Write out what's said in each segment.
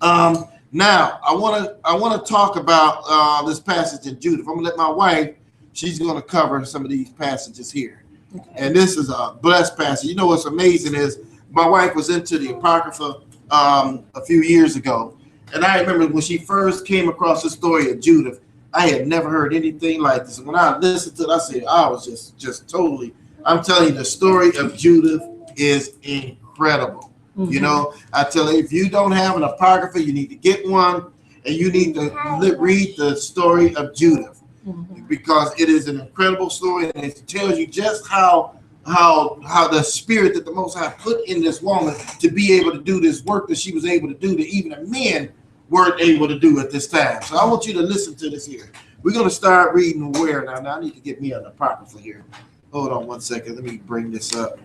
Now I want to talk about this passage in Judith. I'm gonna let my wife. She's gonna cover some of these passages here, okay. And this is a blessed passage. You know what's amazing is my wife was into the Apocrypha a few years ago, and I remember when she first came across the story of Judith. I had never heard anything like this. When I listened to it, I said, I was just totally. I'm telling you, the story of Judith is incredible. Mm-hmm. You know, I tell you, if you don't have an apocrypha, you need to get one, and you need to read the story of Judith, mm-hmm. because it is an incredible story, and it tells you just how the spirit that the Most High put in this woman to be able to do this work that she was able to do that even the men weren't able to do at this time. So I want you to listen to this here. We're going to start reading where now. Now I need to get me an apocrypha here. Hold on one second. Let me bring this up.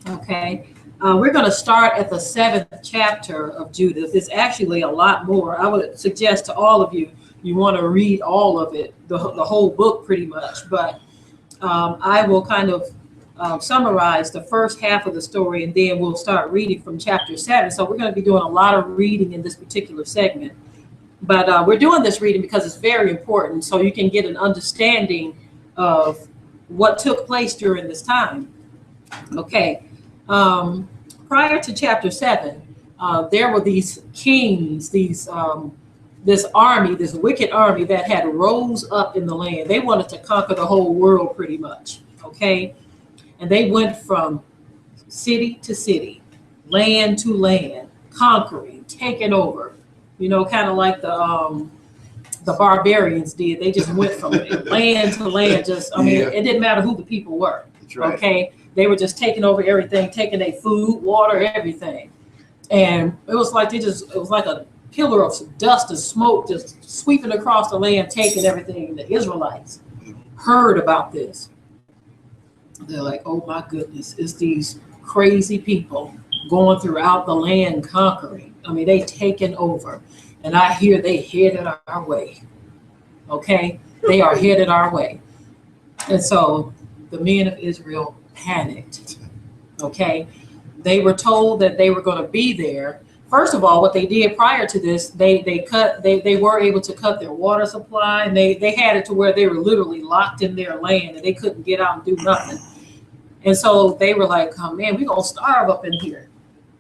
Okay. We're going to start at the 7th chapter of Judith. It's actually a lot more. I would suggest to all of you, you want to read all of it, the whole book pretty much. But I will kind of summarize the first half of the story, and then we'll start reading from chapter 7. So we're going to be doing a lot of reading in this particular segment. But we're doing this reading because it's very important, so you can get an understanding of what took place during this time. Okay. Prior to chapter 7, there were these kings, this army, this wicked army that had rose up in the land. They wanted to conquer the whole world pretty much. Okay. And they went from city to city, land to land, conquering, taking over, you know, kind of like the barbarians did. They just went from land to land. It didn't matter who the people were. That's right. Okay. They were just taking over everything, taking their food, water, everything. And it was like it was like a pillar of dust and smoke just sweeping across the land, taking everything. And the Israelites heard about this. They're like, oh my goodness, it's these crazy people going throughout the land conquering. I mean, they taken over. And I hear they headed our way. Okay? They are headed our way. And so the men of Israel panicked. Okay? They were told that they were going to be there. First of all, what they did prior to this, they were able to cut their water supply, and they had it to where they were literally locked in their land and they couldn't get out and do nothing. And so they were like, oh man, we're going to starve up in here.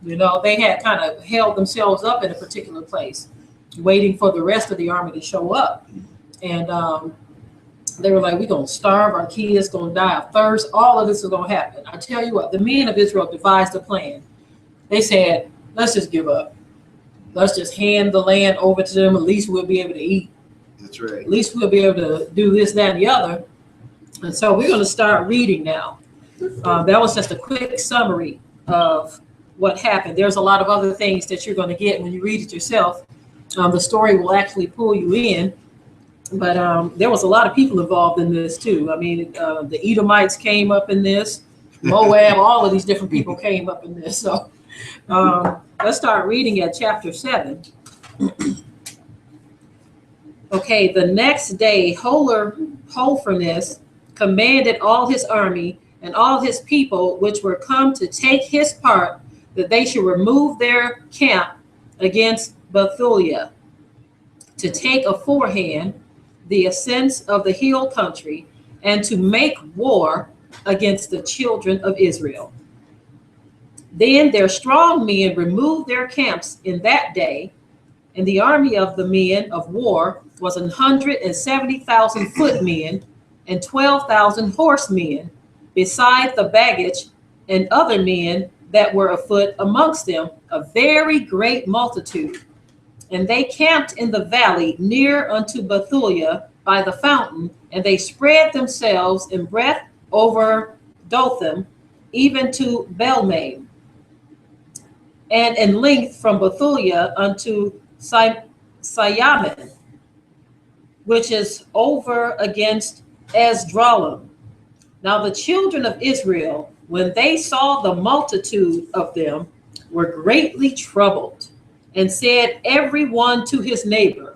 You know, they had kind of held themselves up in a particular place, waiting for the rest of the army to show up. And they were like, we're going to starve, our kids going to die of thirst. All of this is going to happen. I tell you what, the men of Israel devised a plan. They said, let's just give up. Let's just hand the land over to them. At least we'll be able to eat. That's right. At least we'll be able to do this, that, and the other. And so we're going to start reading now. That was just a quick summary of what happened. There's a lot of other things that you're going to get when you read it yourself. The story will actually pull you in. But there was a lot of people involved in this too. I mean, the Edomites came up in this. Moab, all of these different people came up in this. So let's start reading at chapter 7. Okay, the next day, Holofernes commanded all his army and all his people which were come to take his part, that they should remove their camp against Bethulia, to take aforehand the ascents of the hill country, and to make war against the children of Israel. Then their strong men removed their camps in that day, and the army of the men of war was 170,000 footmen and 12,000 horsemen, beside the baggage and other men that were afoot amongst them, a very great multitude. And they camped in the valley near unto Bethulia by the fountain, and they spread themselves in breadth over Dothan, even to Belmain, and in length from Bethulia unto Sayamin, which is over against Esdraelon. Now the children of Israel, when they saw the multitude of them, were greatly troubled, and said every one to his neighbor,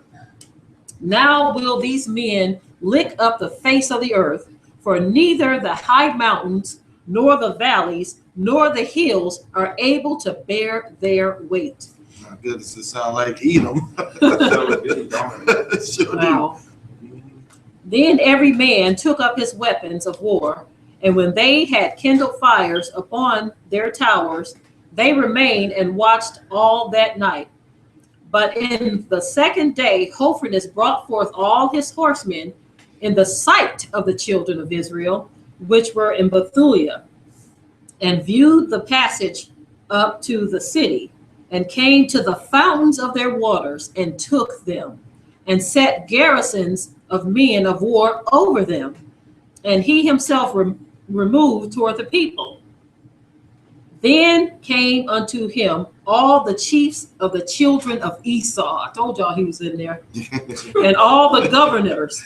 now will these men lick up the face of the earth, for neither the high mountains, nor the valleys, nor the hills are able to bear their weight. my goodness, it sounds like Edom. Sure Wow. Then every man took up his weapons of war, and when they had kindled fires upon their towers, they remained and watched all that night. But in the second day, Holofernes brought forth all his horsemen in the sight of the children of Israel, which were in Bethulia, and viewed the passage up to the city, and came to the fountains of their waters, and took them, and set garrisons of men of war over them. And he himself removed toward the people. Then came unto him all the chiefs of the children of Esau. I told y'all he was in there. And all the governors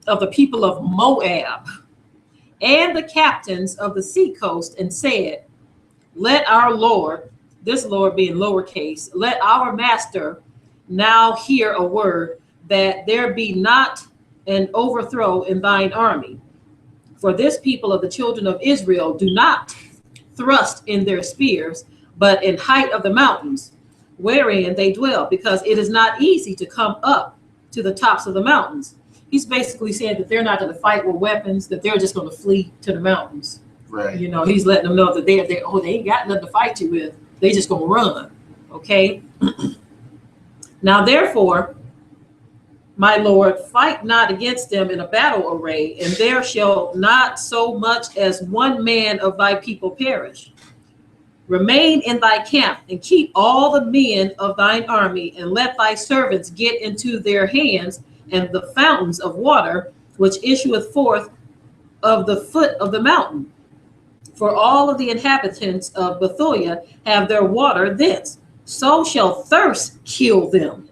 of the people of Moab, and the captains of the sea coast, and said, let our Lord, this Lord being lowercase, let our master now hear a word, that there be not an overthrow in thine army. For this people of the children of Israel do not thrust in their spears, but in height of the mountains wherein they dwell, because it is not easy to come up to the tops of the mountains. He's basically saying that they're not going to fight with weapons, that they're just going to flee to the mountains. Right. You know, he's letting them know that they ain't got nothing to fight you with. They just going to run. Okay. Now, therefore, my Lord, fight not against them in a battle array, and there shall not so much as one man of thy people perish. Remain in thy camp, and keep all the men of thine army, and let thy servants get into their hands and the fountains of water, which issueth forth of the foot of the mountain. For all of the inhabitants of Bethulia have their water thence. So shall thirst kill them,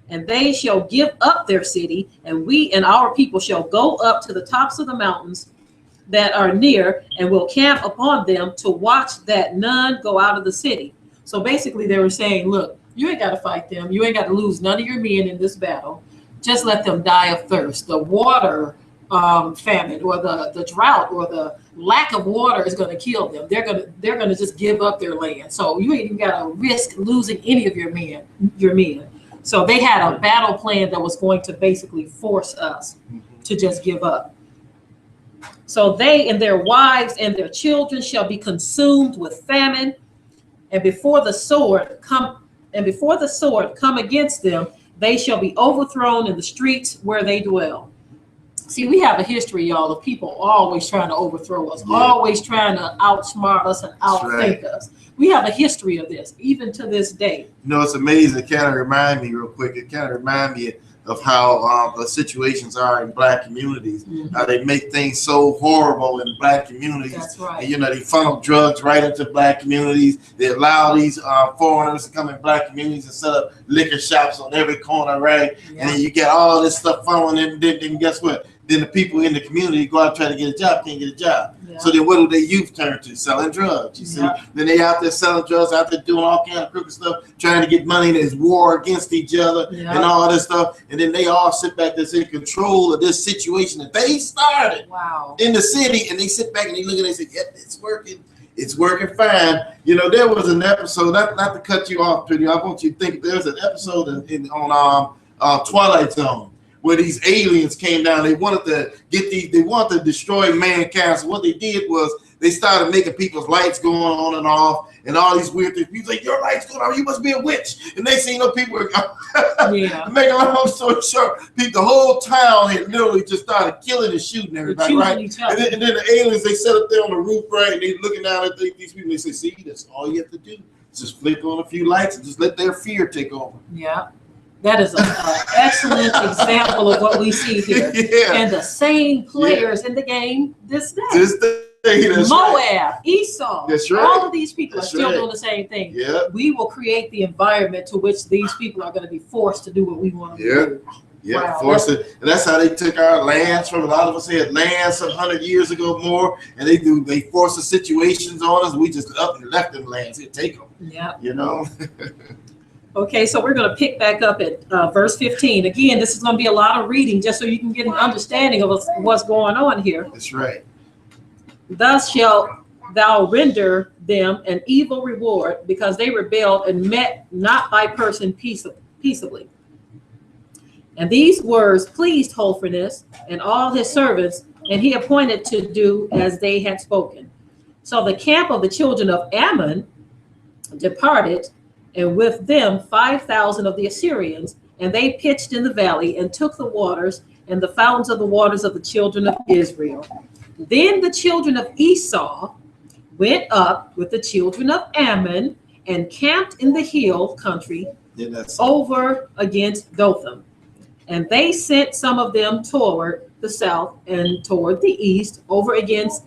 and they shall give up their city, and we and our people shall go up to the tops of the mountains that are near, and will camp upon them to watch that none go out of the city. So basically they were saying, look, you ain't got to fight them. You ain't got to lose none of your men in this battle. Just let them die of thirst. The water famine, or the drought, or the lack of water is going to kill them. They're going to just give up their land. So you ain't even got to risk losing any of your men. So they had a battle plan that was going to basically force us to just give up. So they and their wives and their children shall be consumed with famine, and before the sword come against them, they shall be overthrown in the streets where they dwell. See, we have a history, y'all, of people always trying to overthrow us, always trying to outsmart us and outthink us. We have a history of this, even to this day. You know, it's amazing. It kind of remind me real quick. It kind of remind me of how the situations are in Black communities. How they make things so horrible in Black communities. That's right. And, you know, they funnel drugs right into Black communities. They allow these foreigners to come in Black communities and set up liquor shops on every corner, right? And then you get all this stuff funneling in. Then guess what? Then the people in the community go out and try to get a job, can't get a job. So then what do their youth turn to? Selling drugs, you see? Then they out there selling drugs, out there doing all kind of crooked stuff, trying to get money. There's war against each other and all this stuff. And then they all sit back there in control of this situation that they started in the city. And they sit back and they look and they say, yep, it's working. It's working fine. You know, there was an episode, not to cut you off, Pretty, I want you to think there's an episode on Twilight Zone, where these aliens came down. They wanted to destroy mankind. So what they did was they started making people's lights going on and off, and all these weird things. People like, your lights going on, you must be a witch. And they see people were make a long story short, the whole town had literally just started killing and shooting everybody, right? And then the aliens, they set up there on the roof, right? And they looking down at these people, they say, see, that's all you have to do. Just flick on a few lights and just let their fear take over. Yeah. That is an excellent example of what we see here. And the same players in the game this day. Moab, Esau, all of these people are still doing the same thing. We will create the environment to which these people are going to be forced to do what we want to do. Forced it. And that's how they took our lands from. A lot of us had lands some 100 years ago more, and they forced the situations on us. We just up and left them lands. They take them. You know. Okay, so we're going to pick back up at verse 15. Again, this is going to be a lot of reading just so you can get an understanding of what's going on here. That's right. Thus shall thou render them an evil reward, because they rebelled and met not thy person peaceably. And these words pleased Holofernes and all his servants, and he appointed to do as they had spoken. So the camp of the children of Ammon departed, and with them 5,000 of the Assyrians, and they pitched in the valley and took the waters and the fountains of the waters of the children of Israel. Then the children of Esau went up with the children of Ammon and camped in the hill country over against Dothan. And they sent some of them toward the south and toward the east over against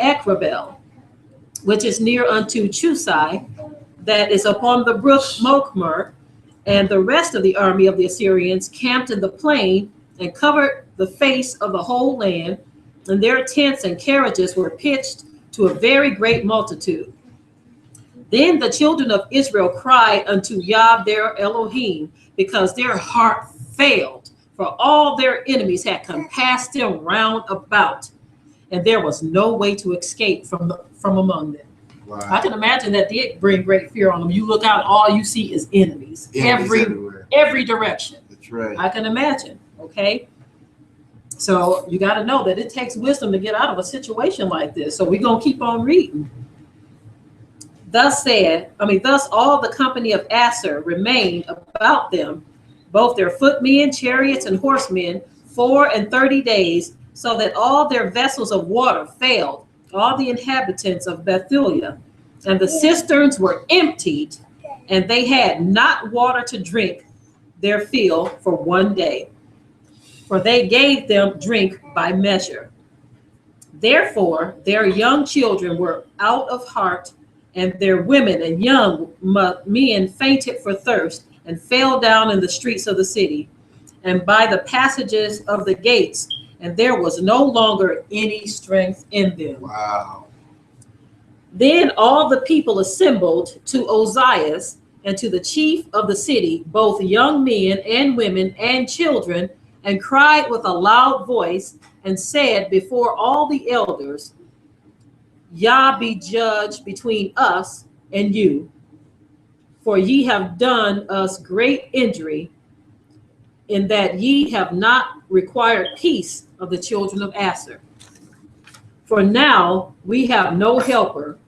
Ekrabel, which is near unto Chusai, that is upon the brook Mokmer. And the rest of the army of the Assyrians camped in the plain and covered the face of the whole land, and their tents and carriages were pitched to a very great multitude. Then the children of Israel cried unto Yah their Elohim, because their heart failed, for all their enemies had compassed them round about, and there was no way to escape from among them. Wow. I can imagine that did bring great fear on them. You look out, all you see is enemies every direction. That's right. I can imagine. Okay. So you got to know that it takes wisdom to get out of a situation like this. So we're going to keep on reading. Thus all the company of Asher remained about them, both their footmen, chariots, and horsemen, 34 days, so that all their vessels of water failed, all the inhabitants of Bethulia, and the cisterns were emptied, and they had not water to drink their fill for 1 day, for they gave them drink by measure. Therefore their young children were out of heart, and their women and young men fainted for thirst, and fell down in the streets of the city, and by the passages of the gates, and there was no longer any strength in them. Wow. Then all the people assembled to Ozias and to the chief of the city, both young men and women and children, and cried with a loud voice, and said before all the elders, Yah be judge between us and you, for ye have done us great injury, in that ye have not required peace of the children of Asher. For now we have no helper,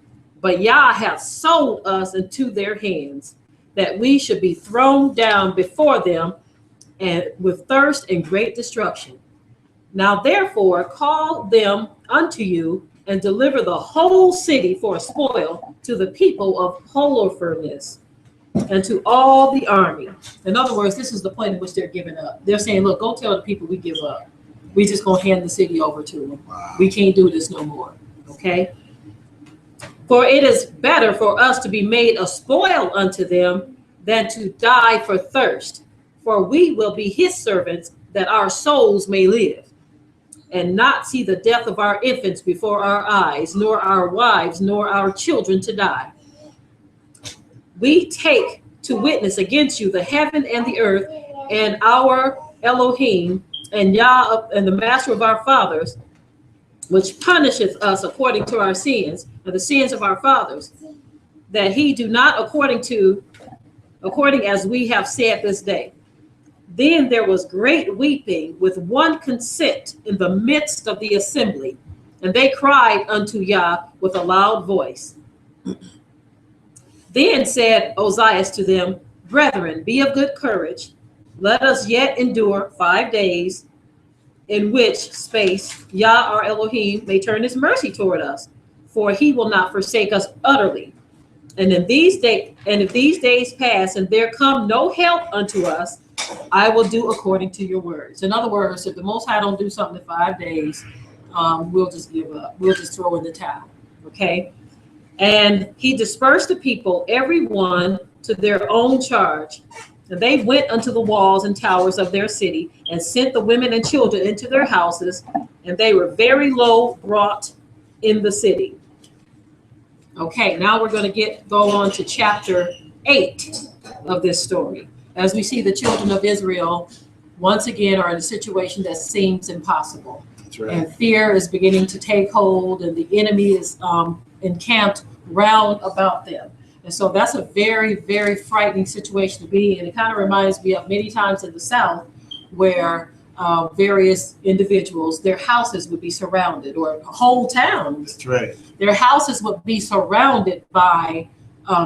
but Yah hath sold us into their hands, that we should be thrown down before them, and with thirst and great destruction. Now therefore call them unto you, and deliver the whole city for a spoil to the people of Holofernes, and to all the army. In other words, this is the point in which they're giving up. They're saying, look, go tell the people we give up. We just gonna hand the city over to them. Wow. We can't do this no more. Okay. For it is better for us to be made a spoil unto them than to die for thirst. For we will be his servants, that our souls may live, and not see the death of our infants before our eyes, nor our wives, nor our children to die. We take to witness against you the heaven and the earth, and our Elohim, and Yah, and the master of our fathers, which punisheth us according to our sins, and the sins of our fathers, that he do not according as we have said this day. Then there was great weeping with one consent in the midst of the assembly, and they cried unto Yah with a loud voice. Then said Ozias to them, Brethren, be of good courage. Let us yet endure 5 days, in which space Yah our Elohim may turn his mercy toward us, for he will not forsake us utterly. And if these days pass, and there come no help unto us, I will do according to your words. In other words, if the Most High don't do something in 5 days, we'll just give up. We'll just throw in the towel. Okay. And he dispersed the people, every one to their own charge. And they went unto the walls and towers of their city, and sent the women and children into their houses, and they were very low brought in the city. Okay, now we're going to go on to chapter 8 of this story. As we see, the children of Israel once again are in a situation that seems impossible. That's right. And fear is beginning to take hold, and the enemy is encamped round about them. And so that's a very, very frightening situation to be in. It kind of reminds me of many times in the South where various individuals, their houses would be surrounded, or whole towns. That's right. Their houses would be surrounded by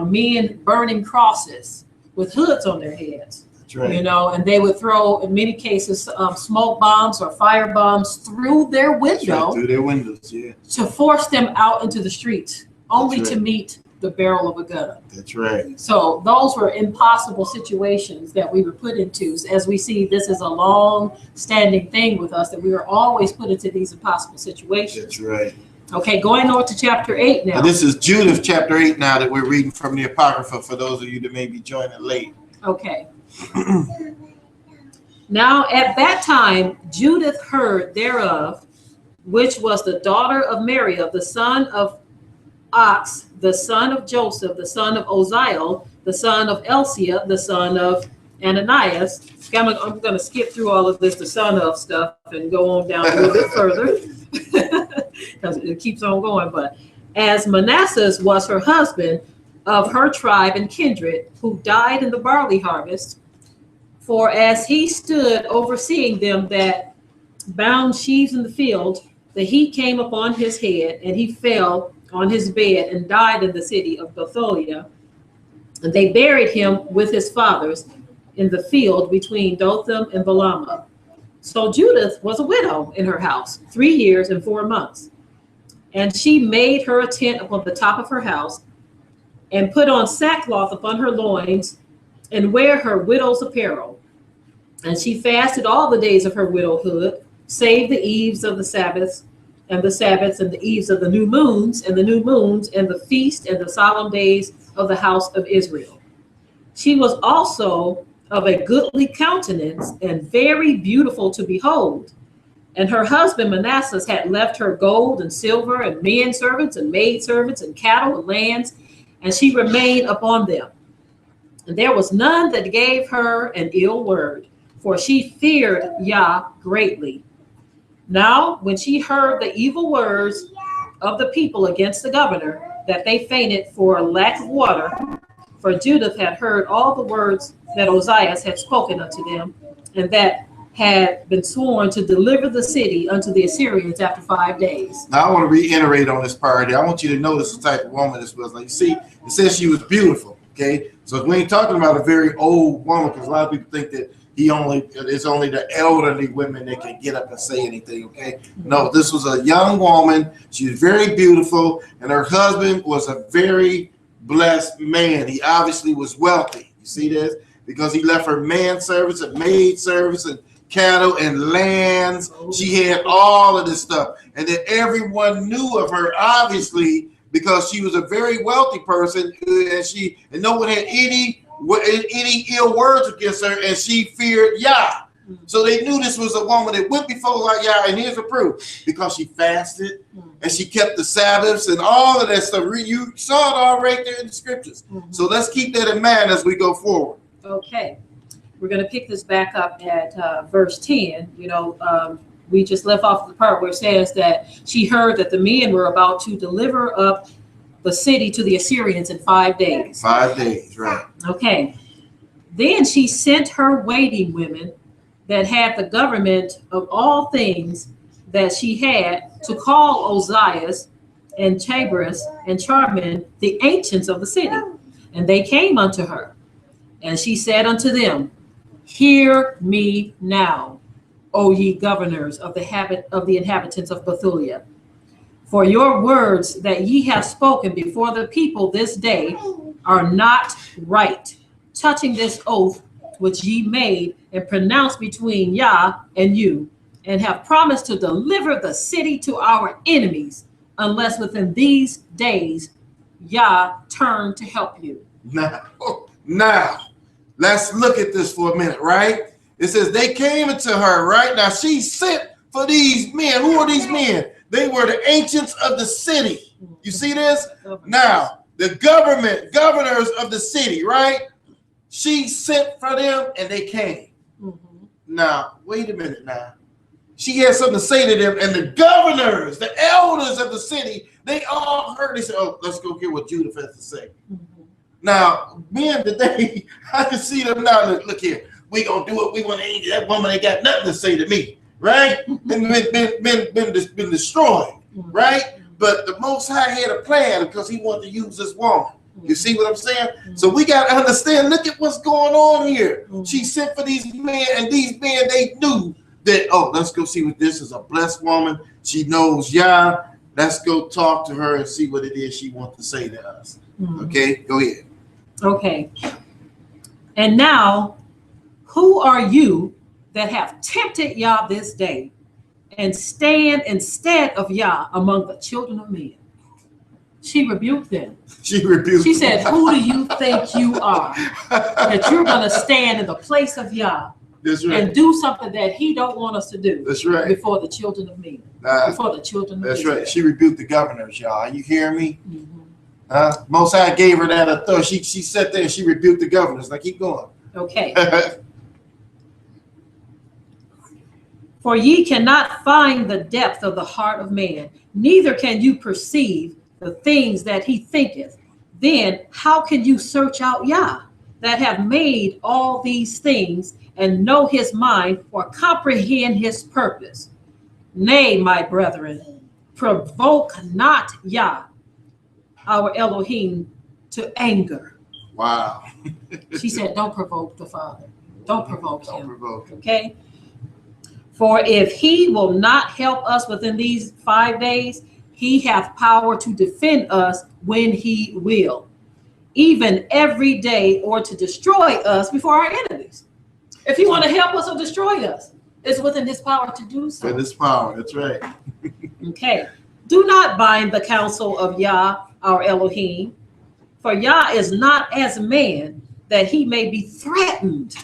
men burning crosses with hoods on their heads. That's right. You know, and they would throw, in many cases, smoke bombs or fire bombs through their window. Right, through their windows, yeah. To force them out into the streets, only That's right. to meet the barrel of a gun. That's right. So those were impossible situations that we were put into. As we see, this is a long-standing thing with us, that we are always put into these impossible situations. That's right. Okay, going on to chapter 8 now. And this is Judith chapter 8 now that we're reading from the Apocrypha for those of you that may be joining late. Okay. Now at that time, Judith heard thereof, which was the daughter of Mariah, the son of Ox, the son of Joseph, the son of Oziel, the son of Elsia, the son of Ananias. I'm going to skip through all of this, the son of stuff, and go on down a little bit further because it keeps on going. But as Manasseh was her husband, of her tribe and kindred, who died in the barley harvest, for as he stood overseeing them that bound sheaves in the field, the heat came upon his head, and he fell on his bed and died in the city of Bethulia. And they buried him with his fathers in the field between Dothan and Balaam. So Judith was a widow in her house 3 years and 4 months. And she made her a tent upon the top of her house, and put on sackcloth upon her loins, and wear her widow's apparel. And she fasted all the days of her widowhood, save the eves of the Sabbaths, and the eves of the new moons, and the feast and the solemn days of the house of Israel. She was also of a goodly countenance, and very beautiful to behold. And her husband Manasseh had left her gold and silver, and men servants and maid servants, and cattle and lands, and she remained upon them. And there was none that gave her an ill word, for she feared Yah greatly. Now, when she heard the evil words of the people against the governor, that they fainted for lack of water, for Judith had heard all the words that Ozias had spoken unto them, and that had been sworn to deliver the city unto the Assyrians after 5 days. Now I want to reiterate on this part here. I want you to notice the type of woman this was. Like, you see, it says she was beautiful. Okay, so we ain't talking about a very old woman, because a lot of people think that it's only the elderly women that can get up and say anything. Okay, no, this was a young woman. She was very beautiful, and her husband was a very blessed man. He obviously was wealthy. You see this? Because he left her manservants and maid servants and cattle and lands. She had all of this stuff, and then everyone knew of her, obviously, because she was a very wealthy person, and no one had any ill words against her, and she feared Yah. So they knew this was a woman that went before like Yah, and here's the proof: because she fasted and she kept the Sabbaths and all of that stuff. You saw it all right there in the scriptures. So let's keep that in mind as we go forward. Okay. We're going to pick this back up at verse 10. We just left off the part where it says that she heard that the men were about to deliver up the city to the Assyrians in 5 days. 5 days, right. Okay. Then she sent her waiting women that had the government of all things that she had, to call Ozias and Chabrias and Charman, the ancients of the city. And they came unto her. And she said unto them, Hear me now, O ye governors of the inhabitants of Bethulia. For your words that ye have spoken before the people this day are not right, touching this oath which ye made and pronounced between Yah and you, and have promised to deliver the city to our enemies, unless within these days Yah turn to help you. Now, let's look at this for a minute, right? It says they came into her, right? Now she sent for these men. Who are these men? They were the ancients of the city. You see this? Now, the governors of the city, right? She sent for them and they came. Now, wait a minute now. she had something to say to them, and the governors, the elders of the city, they all heard. They said, "Oh, let's go hear what Judith has to say." Now, men today, I can see them now. Look here, we gonna do what we want to. That woman ain't got nothing to say to me, right? Been destroyed, right? But the Most High had a plan because He wanted to use this woman. You see what I'm saying? So we got to understand. Look at what's going on here. She sent for these men, and these men, they knew that. Oh, let's go see what this is. A blessed woman. She knows Yah. Let's go talk to her and see what it is she wants to say to us. Okay, go ahead. Okay. And now, who are you that have tempted Yah this day and stand instead of Yah among the children of men? She rebuked them. She rebuked. She said, who do you think you are that you're going to stand in the place of Yah and do something that He don't want us to do? That's right. Before the children of men. Before the children of men. That's right. She rebuked the governors, y'all. Are you hearing me? Most High gave her that authority. She sat there and she rebuked the governors. Now keep going. Okay. For ye cannot find the depth of the heart of man, neither can you perceive the things that he thinketh. Then how can you search out Yah, that have made all these things, and know his mind, or comprehend his purpose? Nay, my brethren, provoke not Yah, our Elohim, to anger. Wow. She said, don't provoke the Father. Don't provoke him. Don't provoke him. Okay? For if He will not help us within these 5 days, He hath power to defend us when He will, even every day, or to destroy us before our enemies. If He want to help us or destroy us, it's within His power to do so. Within His power, that's right. Okay. Do not bind the counsel of Yah, our Elohim, for Yah is not as man that He may be threatened.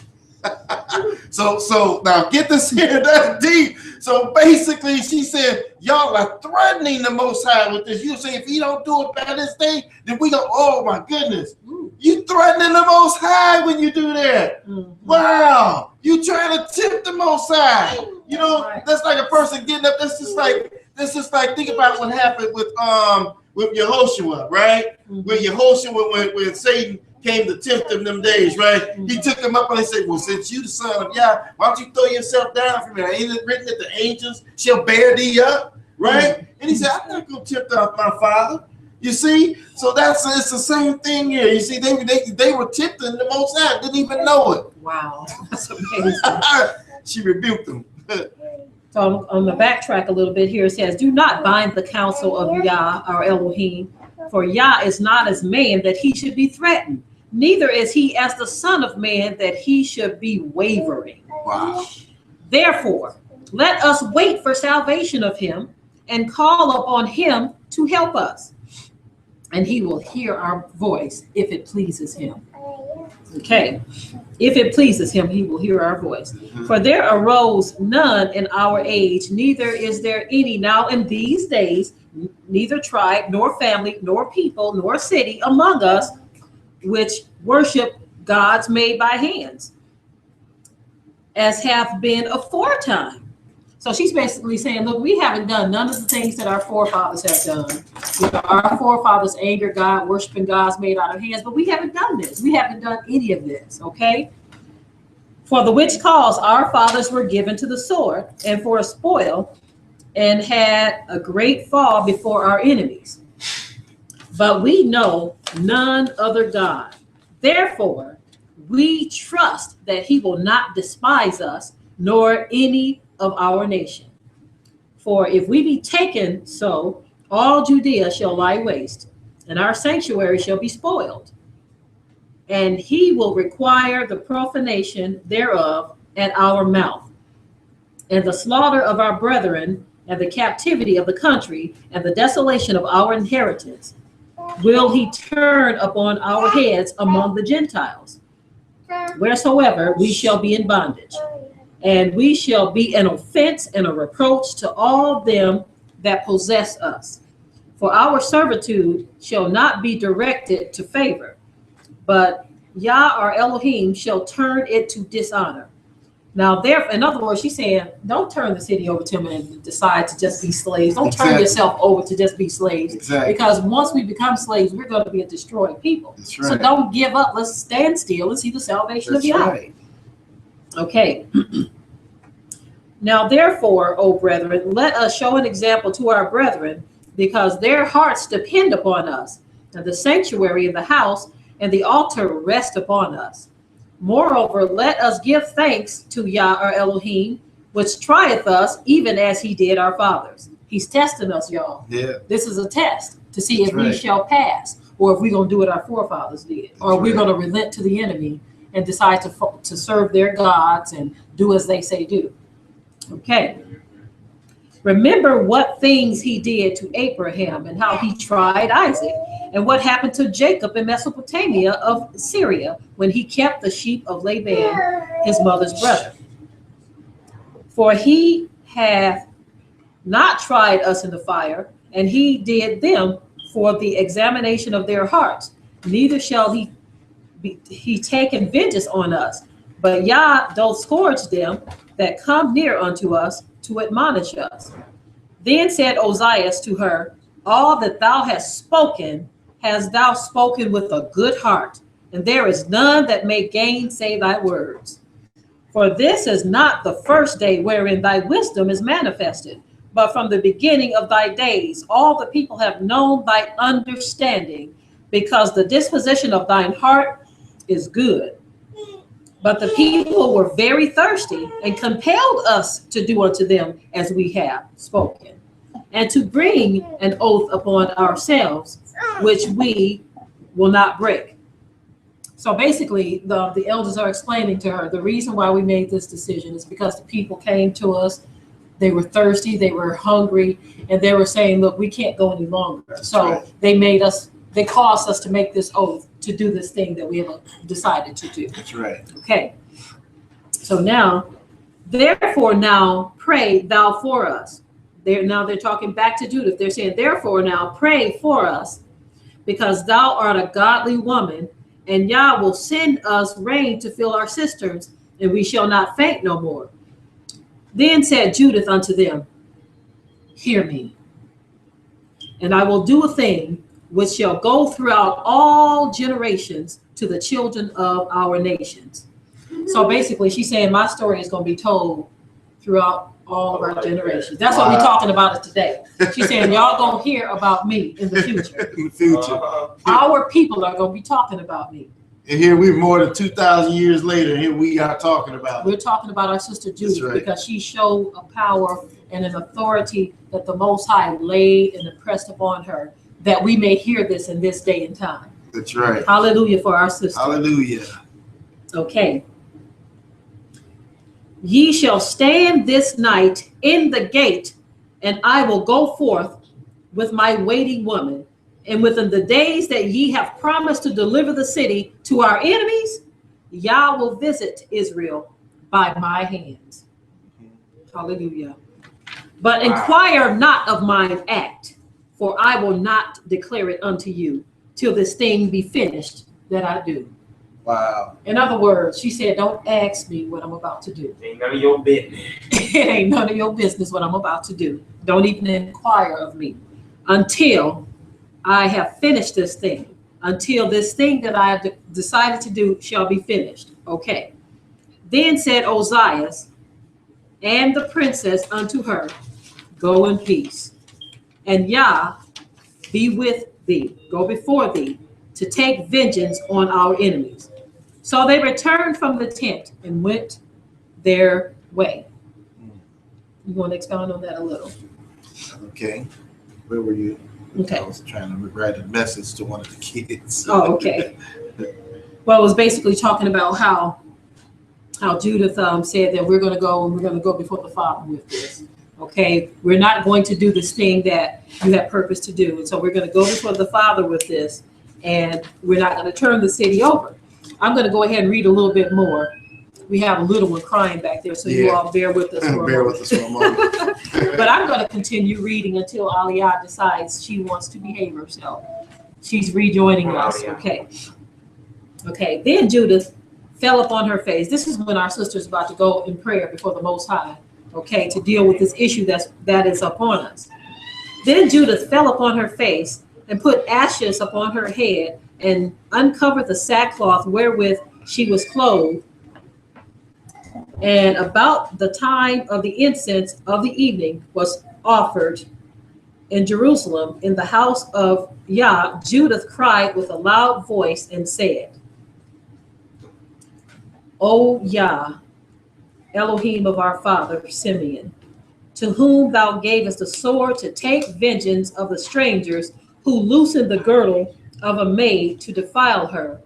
So now get this here, that's deep. So basically she said, y'all are threatening the Most High with this. You say if He don't do it by this day, then we go, oh my goodness. You threatening the Most High when you do that. Wow. You trying to tempt the Most High. You know, that's like a person getting up. That's just like think about what happened with Yehoshua, right? With Yehoshua when Satan came to tempt him them days, right? He took him up and he said, well, since you the son of Yah, why don't you throw yourself down from here? Ain't it written that the angels shall bear thee up, right? And he said, I'm not going to tempt my father. You see? So it's the same thing here. You see, they were tempting the Most High, didn't even know it. Wow. That's amazing. She rebuked them. So I'm going to backtrack a little bit here. It says, do not bind the counsel of Yah, our Elohim, for Yah is not as man that He should be threatened, neither is He as the Son of Man that He should be wavering. Wow. Therefore, let us wait for salvation of Him and call upon Him to help us, and He will hear our voice if it pleases Him. Okay. If it pleases Him, He will hear our voice. For there arose none in our age, neither is there any now in these days, neither tribe, nor family, nor people, nor city among us, which worship gods made by hands, as have been aforetime. So she's basically saying, look, we haven't done none of the things that our forefathers have done. You know, our forefathers angered God, worshiping gods made out of hands, but we haven't done this. We haven't done any of this, okay? For the which cause our fathers were given to the sword, and for a spoil, and had a great fall before our enemies. But we know none other God. Therefore, we trust that He will not despise us, nor any of our nation. For if we be taken so, all Judea shall lie waste, and our sanctuary shall be spoiled. And He will require the profanation thereof at our mouth, and the slaughter of our brethren, and the captivity of the country, and the desolation of our inheritance, will He turn upon our heads among the Gentiles, wheresoever we shall be in bondage. And we shall be an offense and a reproach to all them that possess us. For our servitude shall not be directed to favor, but Yah our Elohim shall turn it to dishonor. Now, there, in other words, she's saying, don't turn the city over to them and decide to just be slaves. Don't turn yourself over to just be slaves. Exactly. Because once we become slaves, we're going to be a destroyed people. That's right. So don't give up. Let's stand still and see the salvation of Yahweh. Right. Okay. Now, therefore, O brethren, let us show an example to our brethren, because their hearts depend upon us, and the sanctuary and the house and the altar rest upon us. Moreover, let us give thanks to Yah our Elohim, which trieth us, even as he did our fathers. He's testing us, y'all. Yeah. This is a test to see if That's we right. shall pass, or if we're going to do what our forefathers did, or That's we're right. going to relent to the enemy and decide to serve their gods and do as they say do. Okay. Remember what things he did to Abraham and how he tried Isaac, and what happened to Jacob in Mesopotamia of Syria when he kept the sheep of Laban, his mother's brother. For he hath not tried us in the fire, and he did them for the examination of their hearts. Neither shall he taken vengeance on us, but Yah doth scourge them that come near unto us to admonish us. Then said Ozias to her, all that thou hast spoken thou spoken with a good heart, and there is none that may gainsay thy words. For this is not the first day wherein thy wisdom is manifested, but from the beginning of thy days all the people have known thy understanding, because the disposition of thine heart is good. But the people were very thirsty, and compelled us to do unto them as we have spoken, and to bring an oath upon ourselves, which we will not break. So basically, the elders are explaining to her the reason why we made this decision is because the people came to us. They were thirsty, they were hungry, and they were saying, look, we can't go any longer. That's so right. they caused us to make this oath to do this thing that we have decided to do. That's right. Okay. So now, therefore now pray thou for us. They're talking back to Judith. They're saying, therefore now pray for us, because thou art a godly woman, and Yah will send us rain to fill our cisterns, and we shall not faint no more. Then said Judith unto them, hear me, and I will do a thing which shall go throughout all generations to the children of our nations. So basically, she's saying my story is going to be told throughout all of our generations. That's what we're talking about today. She's saying y'all going to hear about me in the future. In the future. Our people are going to be talking about me. And here we're more than 2,000 years later, and here we are talking about it. We're talking about our sister Judith, right. because she showed a power and an authority that the Most High laid and impressed upon her, that we may hear this in this day and time. That's right. Hallelujah for our sister. Hallelujah. Okay. Ye shall stand this night in the gate, and I will go forth with my waiting woman. And within the days that ye have promised to deliver the city to our enemies, Yah will visit Israel by my hands. Hallelujah. But inquire not of mine act, for I will not declare it unto you till this thing be finished that I do. Wow. In other words, she said, don't ask me what I'm about to do. Ain't none of your business. It ain't none of your business what I'm about to do. Don't even inquire of me until I have finished this thing, until this thing that I have decided to do shall be finished. Okay. Then said Ozias and the princess unto her, go in peace, and Yah be with thee, go before thee, to take vengeance on our enemies. So they returned from the tent and went their way. You want to expound on that a little? Okay. Where were you? Okay. I was trying to write a message to one of the kids. Oh, okay. Well, it was basically talking about how Judith said that we're going to go before the Father with this. Okay, we're not going to do this thing that you have purpose to do, and so we're going to go before the Father with this, and we're not going to turn the city over. I'm going to go ahead and read a little bit more. We have a little one crying back there, so you all bear with us for a moment. Bear with us for a moment. But I'm going to continue reading until Aliyah decides she wants to behave herself. She's rejoining us. Okay. Okay. Then Judith fell upon her face. This is when our sister's about to go in prayer before the Most High, okay, to deal with this issue that is upon us. Then Judith fell upon her face and put ashes upon her head and uncovered the sackcloth wherewith she was clothed. And about the time of the incense of the evening was offered in Jerusalem in the house of Yah, Judith cried with a loud voice and said, O Yah, Elohim of our father Simeon, to whom thou gavest the sword to take vengeance of the strangers who loosened the girdle of a maid to defile her,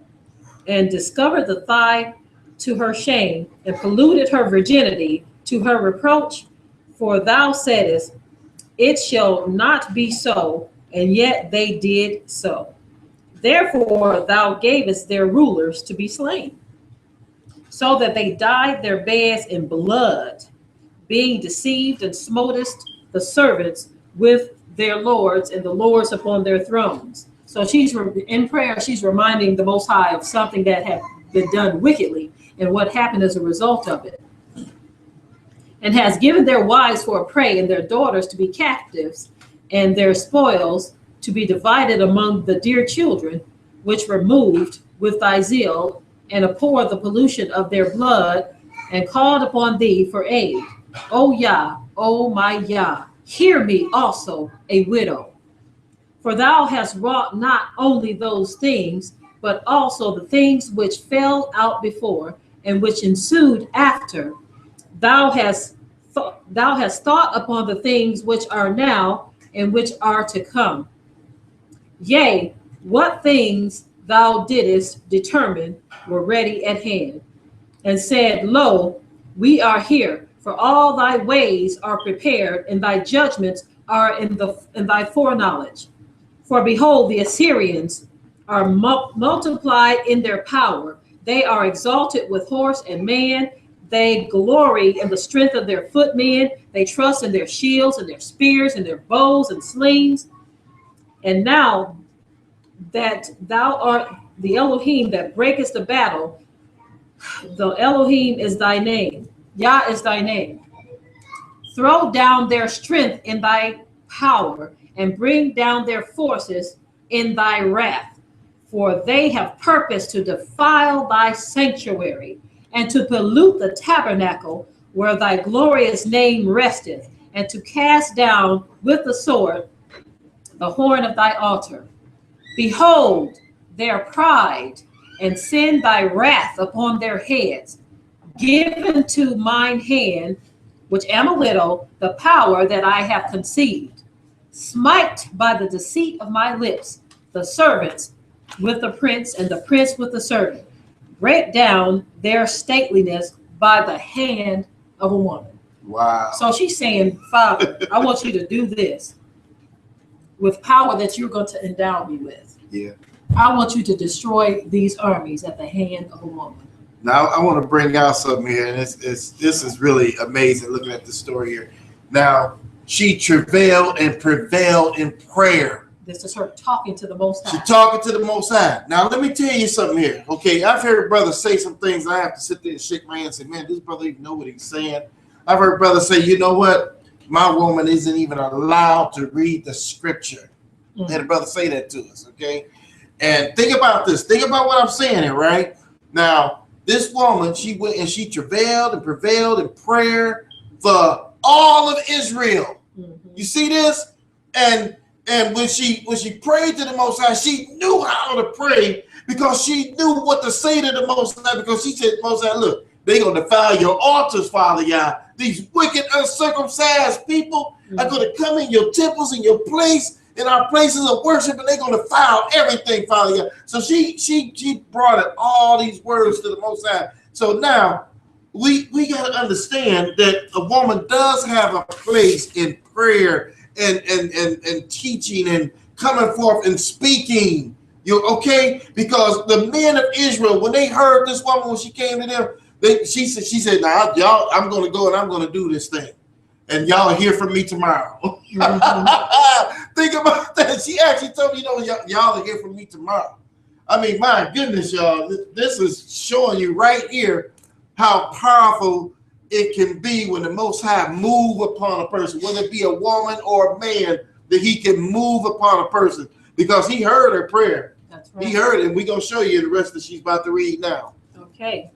and discovered the thigh to her shame, and polluted her virginity to her reproach. For thou saidest, it shall not be so, and yet they did so. Therefore thou gavest their rulers to be slain, so that they dyed their beds in blood, being deceived, and smotest the servants with their lords, and the lords upon their thrones. So she's in prayer, she's reminding the Most High of something that had been done wickedly and what happened as a result of it. And has given their wives for a prey, and their daughters to be captives, and their spoils to be divided among the dear children, which were moved with thy zeal, and abhor the pollution of their blood, and called upon thee for aid. O Yah, O my Yah, hear me also, a widow. For thou hast wrought not only those things, but also the things which fell out before, and which ensued after. Thou hast thought upon the things which are now, and which are to come. Yea, what things thou didst determine were ready at hand, and said, Lo, we are here, for all thy ways are prepared, and thy judgments are in thy foreknowledge. For behold, the Assyrians are multiplied in their power. They are exalted with horse and man. They glory in the strength of their footmen. They trust in their shields and their spears and their bows and slings. And now that thou art the Elohim that breakest the battle, the Elohim is thy name. Yah is thy name. Throw down their strength in thy power, and bring down their forces in thy wrath. For they have purposed to defile thy sanctuary, and to pollute the tabernacle where thy glorious name resteth, and to cast down with the sword the horn of thy altar. Behold their pride, and send thy wrath upon their heads. Give into mine hand, which am a widow, the power that I have conceived. Smite by the deceit of my lips the servants with the prince, and the prince with the servant. Break down their stateliness by the hand of a woman. Wow. So she's saying, Father, I want you to do this with power that you're going to endow me with. Yeah. I want you to destroy these armies at the hand of a woman. Now I want to bring out something here, and this is really amazing looking at the story here. Now, she travailed and prevailed in prayer. This is her talking to the Most High. She's talking to the Most High. Now, let me tell you something here. Okay, I've heard brothers say some things. I have to sit there and shake my hand and say, man, this brother even know what he's saying. I've heard brothers say, you know what? My woman isn't even allowed to read the scripture. I had a brother say that to us, okay? And think about this. Think about what I'm saying here, right? Now, this woman, she went and she travailed and prevailed in prayer for all of Israel. You see this? And when she prayed to the Most High, she knew how to pray because she knew what to say to the Most High, because she said, Most High, look, they're going to defile your altars, Father Yah. These wicked, uncircumcised people are going to come in your temples, in your place, in our places of worship, and they're going to defile everything, Father Yah. So she brought it all these words to the Most High. So now we got to understand that a woman does have a place in prayer and teaching and coming forth and speaking. You okay? Because the men of Israel, when they heard this woman, when she came to them, she said, now y'all, I'm going to go and I'm going to do this thing, and y'all hear from me tomorrow. Think about that. She actually told me, y'all will hear from me tomorrow. I mean, my goodness, y'all, this is showing you right here how powerful it can be when the Most High move upon a person, whether it be a woman or a man, that he can move upon a person because he heard her prayer. That's right. He heard it, and we're going to show you the rest that she's about to read now. Okay.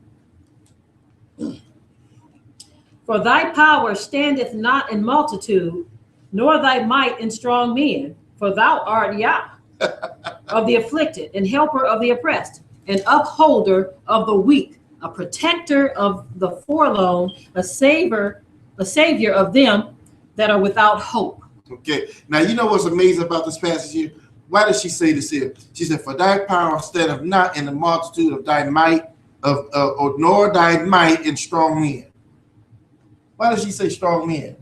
For thy power standeth not in multitude, nor thy might in strong men, for thou art Yah of the afflicted, and helper of the oppressed, an upholder of the weak, a protector of the forlorn, a savior of them that are without hope. Okay, now you know what's amazing about this passage here? Why does she say this here? She said, for thy power standeth not in the multitude of thy might, nor thy might in strong men. Why does she say strong men?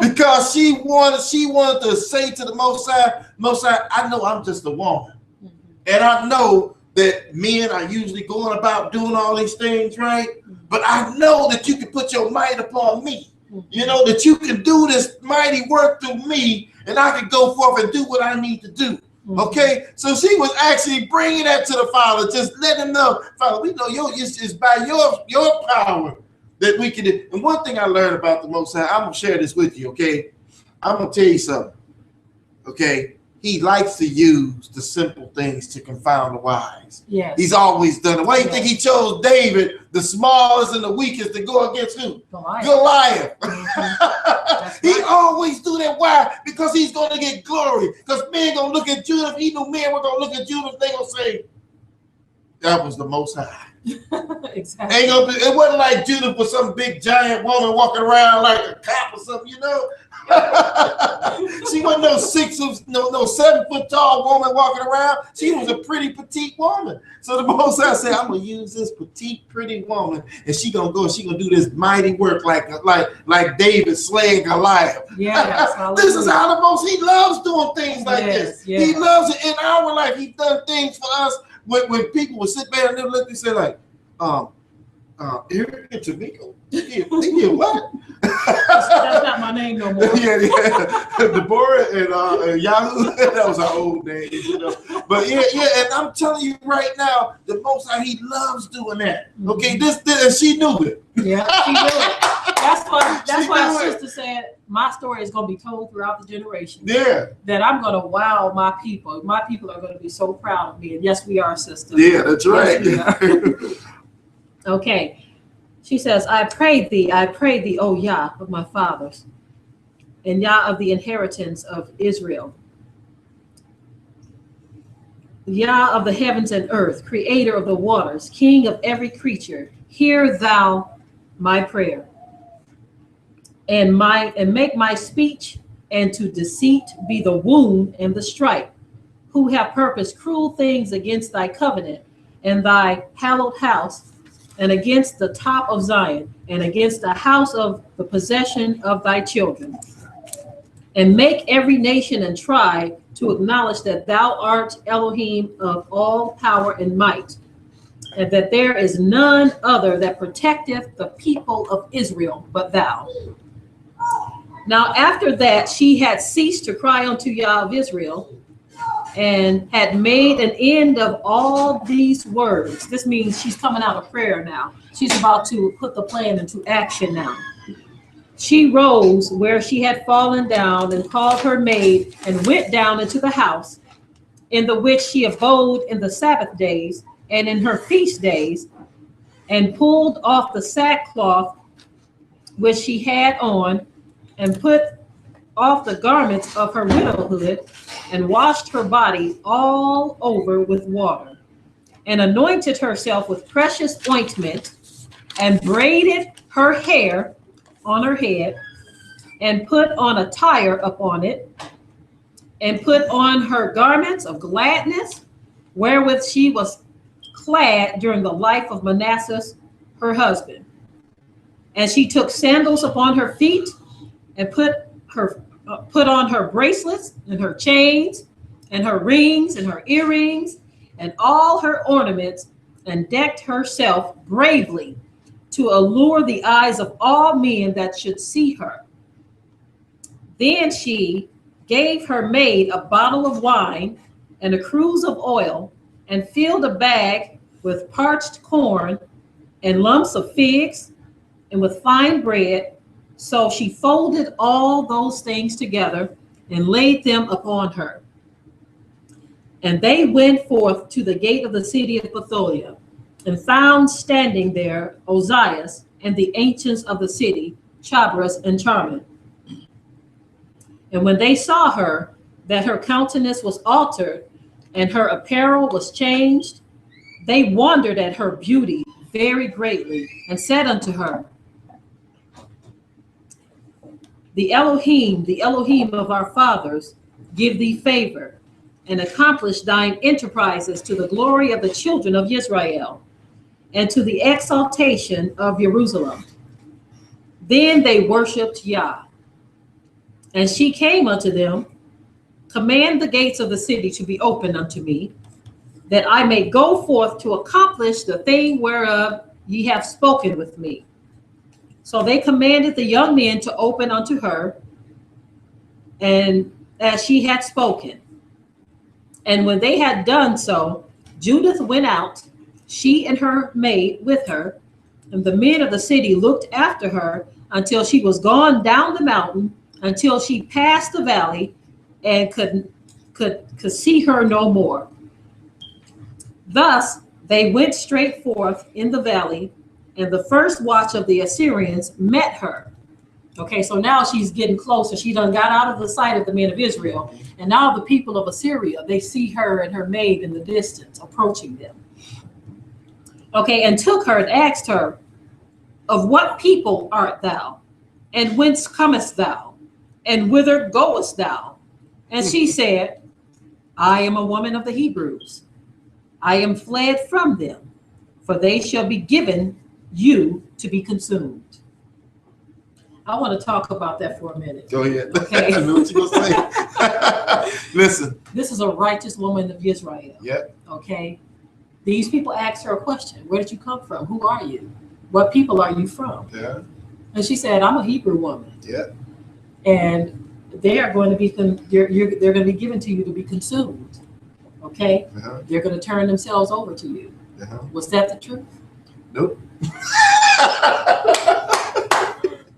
Because she wanted to say to the Most High, I know I'm just a woman. And I know that men are usually going about doing all these things, right? But I know that you can put your might upon me. You know, that you can do this mighty work through me, and I can go forth and do what I need to do. Okay, so she was actually bringing that to the Father, just letting him know, Father, we know it's by your power that we can do. And one thing I learned about the Most High, I'm gonna share this with you. Okay, I'm gonna tell you something. Okay, he likes to use the simple things to confound the wise. Yes. He's always done it. Why do you think he chose David, the smallest and the weakest, to go against who? Goliath. He always do that. Why? Because he's going to get glory. Because men going to look at Judith. He knew men were going to look at Judith. They going to say, that was the Most High. Exactly. It wasn't like Judith was some big giant woman walking around like a cop or something, you know. She wasn't no 7 foot tall woman walking around. She was a pretty petite woman. So the Most High said, I'm gonna use this petite, pretty woman, and she gonna do this mighty work like David slaying Goliath. Yes, this is how the Most He loves doing things like this. Yes. He loves it in our life. He's done things for us. When people would sit there and they would look and say like, here in Tamiko, they get what? That's not my name no more. yeah. Deborah and Yahoo, that was our old name, you know. But yeah, and I'm telling you right now, the Most High, he loves doing that. Okay, this and she knew it. Yeah, she knew it. That's why our sister said my story is going to be told throughout the generation. Yeah. That I'm going to wow my people. My people are going to be so proud of me. And yes, we are, sister. Yeah, that's right. Yes, okay. She says, I pray thee, O Yah of my fathers, and Yah of the inheritance of Israel. Yah of the heavens and earth, creator of the waters, king of every creature, hear thou my prayer. And make my speech and to deceit be the wound and the stripe, who have purposed cruel things against thy covenant and thy hallowed house, and against the top of Zion, and against the house of the possession of thy children. And make every nation and tribe to acknowledge that thou art Elohim of all power and might, and that there is none other that protecteth the people of Israel but thou. Now after that she had ceased to cry unto Yah of Israel, and had made an end of all these words. This means she's coming out of prayer now. She's about to put the plan into action now. She rose where she had fallen down and called her maid and went down into the house, in the which she abode in the Sabbath days and in her feast days, and pulled off the sackcloth which she had on, and put off the garments of her widowhood, and washed her body all over with water, and anointed herself with precious ointment, and braided her hair on her head, and put on a tire upon it, and put on her garments of gladness, wherewith she was clad during the life of Manasseh, her husband. And she took sandals upon her feet, and put on her bracelets and her chains and her rings and her earrings and all her ornaments, and decked herself bravely to allure the eyes of all men that should see her. Then she gave her maid a bottle of wine and a cruse of oil, and filled a bag with parched corn and lumps of figs and with fine bread. So she folded all those things together and laid them upon her. And they went forth to the gate of the city of Bethulia, and found standing there Ozias and the ancients of the city, Chabras and Charming. And when they saw her, that her countenance was altered, and her apparel was changed, they wondered at her beauty very greatly, and said unto her, the Elohim of our fathers, give thee favor, and accomplish thine enterprises to the glory of the children of Israel, and to the exaltation of Jerusalem. Then they worshipped Yah. And she came unto them, command the gates of the city to be opened unto me, that I may go forth to accomplish the thing whereof ye have spoken with me. So they commanded the young men to open unto her, and as she had spoken. And when they had done so, Judith went out, she and her maid with her, and the men of the city looked after her until she was gone down the mountain, until she passed the valley, and could see her no more. Thus they went straight forth in the valley, and the first watch of the Assyrians met her. Okay, so now she's getting closer. She done got out of the sight of the men of Israel, and now the people of Assyria, they see her and her maid in the distance approaching them. Okay, and took her and asked her, of what people art thou? And whence comest thou? And whither goest thou? And she said, I am a woman of the Hebrews. I am fled from them, for they shall be given you to be consumed. I want to talk about that for a minute. Go ahead. Okay. I know what you're going to say. Listen. This is a righteous woman of Israel. Yep. Okay. These people asked her a question. Where did you come from? Who are you? What people are you from? Yeah. And she said, I'm a Hebrew woman. Yeah. And they are going to be they're going to be given to you to be consumed. Okay. Uh-huh. They're going to turn themselves over to you. Uh-huh. Was that the truth? Nope.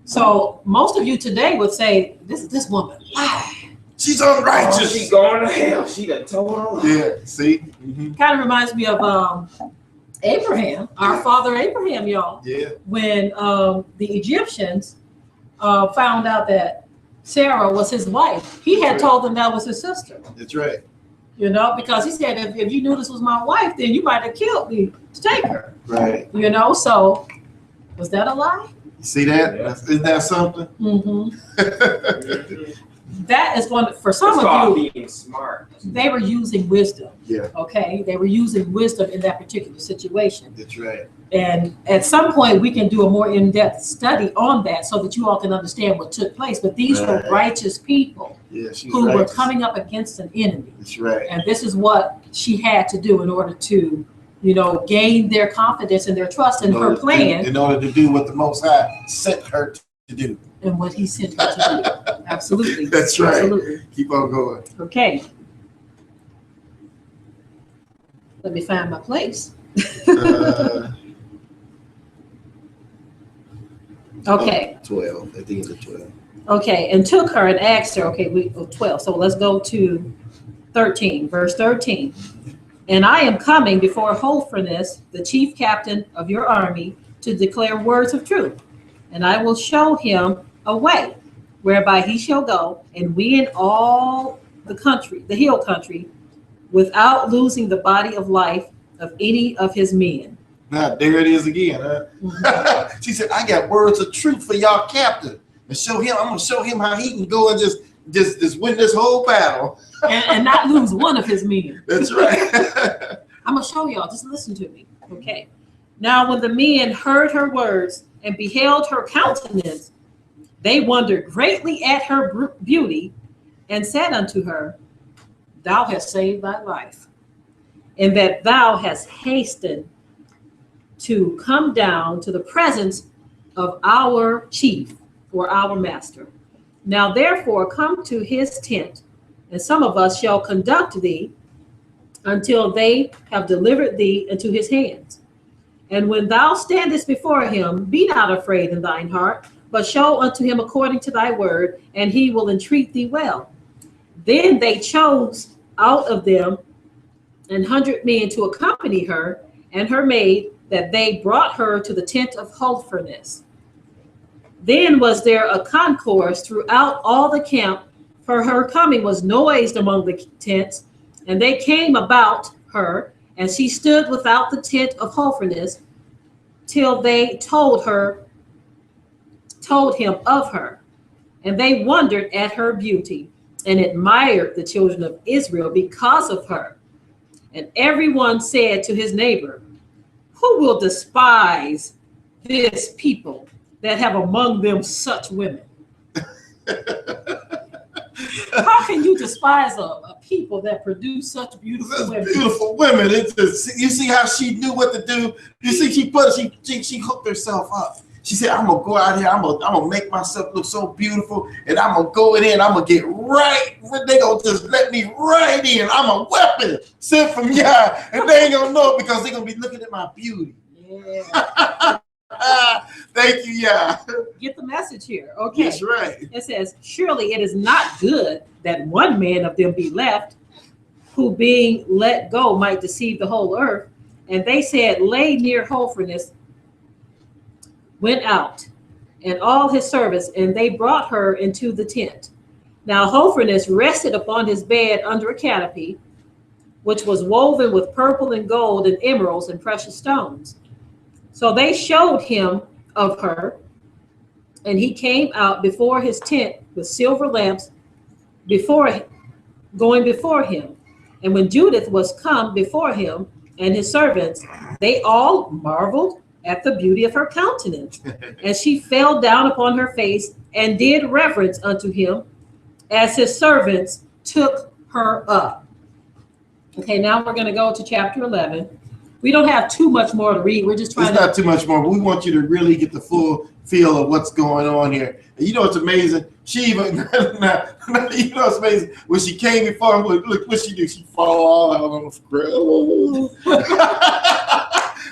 So most of you today would say, this woman lied. She's unrighteous. Oh, she going to hell. She done told her lie. Yeah. See? Mm-hmm. Kind of reminds me of Abraham, our father Abraham, y'all. Yeah. When the Egyptians found out that Sarah was his wife, he had told them that was his sister. That's right. You know, because he said, if you knew this was my wife, then you might have killed me to take her. Right. You know, so was that a lie? You see that? Yeah. Isn't that something? Mm-hmm. That is one for some It's of called you. being smart. They were using wisdom. Yeah. Okay, they were using wisdom in that particular situation. That's right. And at some point, we can do a more in-depth study on that so that you all can understand what took place. But these were righteous people Yeah, she's who were righteous. coming up against an enemy. That's right. And this is what she had to do in order to, you know, gain their confidence and their trust in her plan In order to do what the Most High sent her to do. and what he sent her to do. Absolutely. That's right. Absolutely. Keep on going. Okay. Let me find my place. Okay. 12. I think it's a 12. Okay, and took her and asked her, 12. So let's go to 13, verse 13. And I am coming before Holofernes, the chief captain of your army, to declare words of truth. And I will show him a way whereby he shall go and win all the country, the hill country, without losing the body of life of any of his men. Now, there it is again. Huh? Mm-hmm. She said, I got words of truth for y'all captain. And show him, I'm going to show him how he can go and just win this whole battle. and not lose one of his men. That's right. I'm going to show y'all. Just listen to me. Okay. Now, when the men heard her words and beheld her countenance, they wondered greatly at her beauty and said unto her, Thou hast saved thy life, and that thou hast hastened to come down to the presence of our chief or our master. Now, therefore, come to his tent, and some of us shall conduct thee, until they have delivered thee into his hands. And when thou standest before him, be not afraid in thine heart, but show unto him according to thy word, and he will entreat thee well. Then they chose out of them 100 men to accompany her and her maid, that they brought her to the tent of Holofernes. Then was there a concourse throughout all the camp, for her coming was noised among the tents, and they came about her, and she stood without the tent of Holofernes, till they told him of her. And they wondered at her beauty, and admired the children of Israel because of her. And everyone said to his neighbor, who will despise this people that have among them such women? How can you despise a people that produce such beautiful women? Beautiful women. It's just, you see how she knew what to do. You see, she hooked herself up. She said, I'm gonna go out here, I'm gonna make myself look so beautiful, and I'm gonna go in there and I'm gonna get right. They gonna just let me right in. I'm a weapon sent from God, and they ain't gonna know it because they're gonna be looking at my beauty. Yeah. Thank you, yeah. Get the message here. Okay. That's right. It says, surely it is not good that one man of them be left, who being let go might deceive the whole earth. And they said, lay near Holofernes, went out, and all his servants, and they brought her into the tent. Now Holofernes rested upon his bed under a canopy, which was woven with purple and gold and emeralds and precious stones. So they showed him of her, and he came out before his tent with silver lamps going before him. And when Judith was come before him and his servants, they all marveled at the beauty of her countenance. And she fell down upon her face and did reverence unto him, as his servants took her up. Okay, now we're going to go to chapter 11. We don't have too much more to read. We're just trying It's not too much more, but we want you to really get the full feel of what's going on here. And you know what's amazing? She even, you know what's amazing? When she came before him, look what she do. She fall all out on the ground.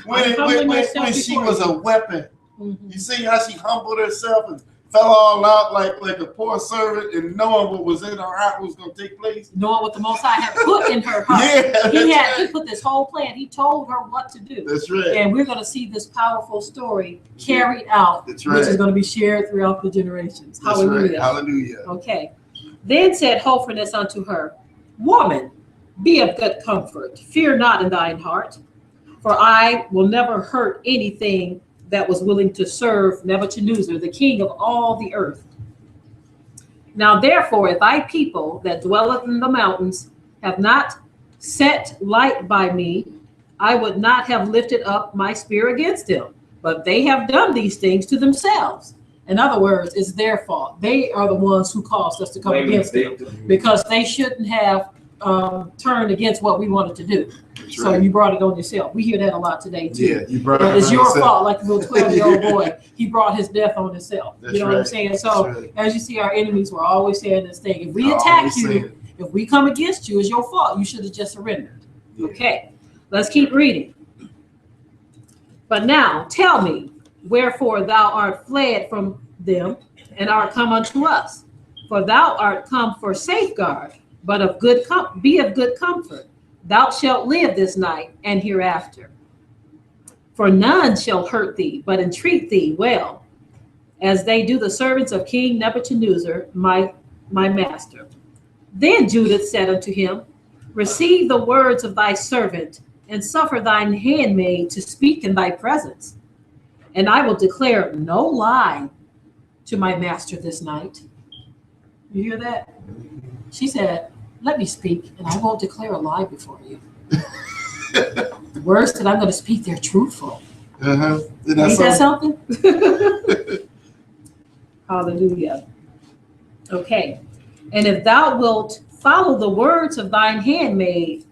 when she was a weapon. Mm-hmm. You see how she humbled herself and fell all out like a poor servant, and knowing what was in her heart was going to take place. Knowing what the Most High had put in her heart. Yeah, he put this whole plan. He told her what to do. That's right. And we're going to see this powerful story carried out, That's right. which is going to be shared throughout the generations. That's Hallelujah. Right. Hallelujah. Okay. Then said Holofernes unto her, Woman, be of good comfort. Fear not in thine heart, for I will never hurt anything that was willing to serve Nebuchadnezzar, the king of all the earth. Now therefore, if thy people that dwelleth in the mountains have not set light by me, I would not have lifted up my spear against them. But they have done these things to themselves. In other words, it's their fault. They are the ones who caused us to come against them, because they shouldn't have turned against what we wanted to do. That's so right. You brought it on yourself. We hear that a lot today too. Yeah, you brought it on it's your yourself. fault, like the little 12-year-old boy. He brought his death on himself. That's you know right. what I'm saying? So right. As you see, our enemies were always saying this thing. If we attack you, if we come against you, it's your fault. You should have just surrendered. Yeah. Okay, let's keep reading. But now tell me, wherefore thou art fled from them and art come unto us? For thou art come for safeguard, but of good be of good comfort. Thou shalt live this night and hereafter. For none shall hurt thee, but entreat thee well, as they do the servants of King Nebuchadnezzar, my master. Then Judith said unto him, Receive the words of thy servant, and suffer thine handmaid to speak in thy presence. And I will declare no lie to my master this night. You hear that? She said, let me speak, and I won't declare a lie before you. The words that I'm going to speak, they're truthful. Uh-huh. Ain't that something? Hallelujah. Okay. And if thou wilt follow the words of thine handmaid,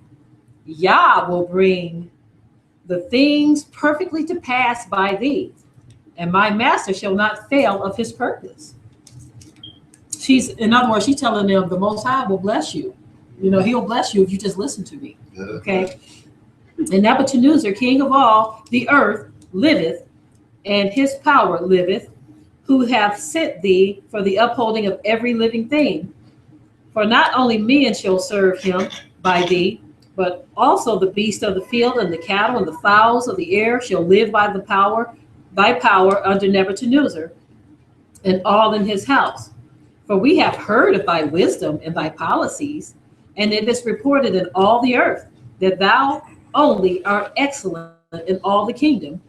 Yah will bring the things perfectly to pass by thee, and my master shall not fail of his purpose. In other words, she's telling them the Most High will bless you. You know, he'll bless you if you just listen to me. Okay. And Nebuchadnezzar, king of all the earth, liveth, and his power liveth, who hath sent thee for the upholding of every living thing. For not only men shall serve him by thee, but also the beasts of the field and the cattle and the fowls of the air shall live by thy power under Nebuchadnezzar, and all in his house. For we have heard of thy wisdom and thy policies, and it is reported in all the earth that thou only art excellent in all the kingdom,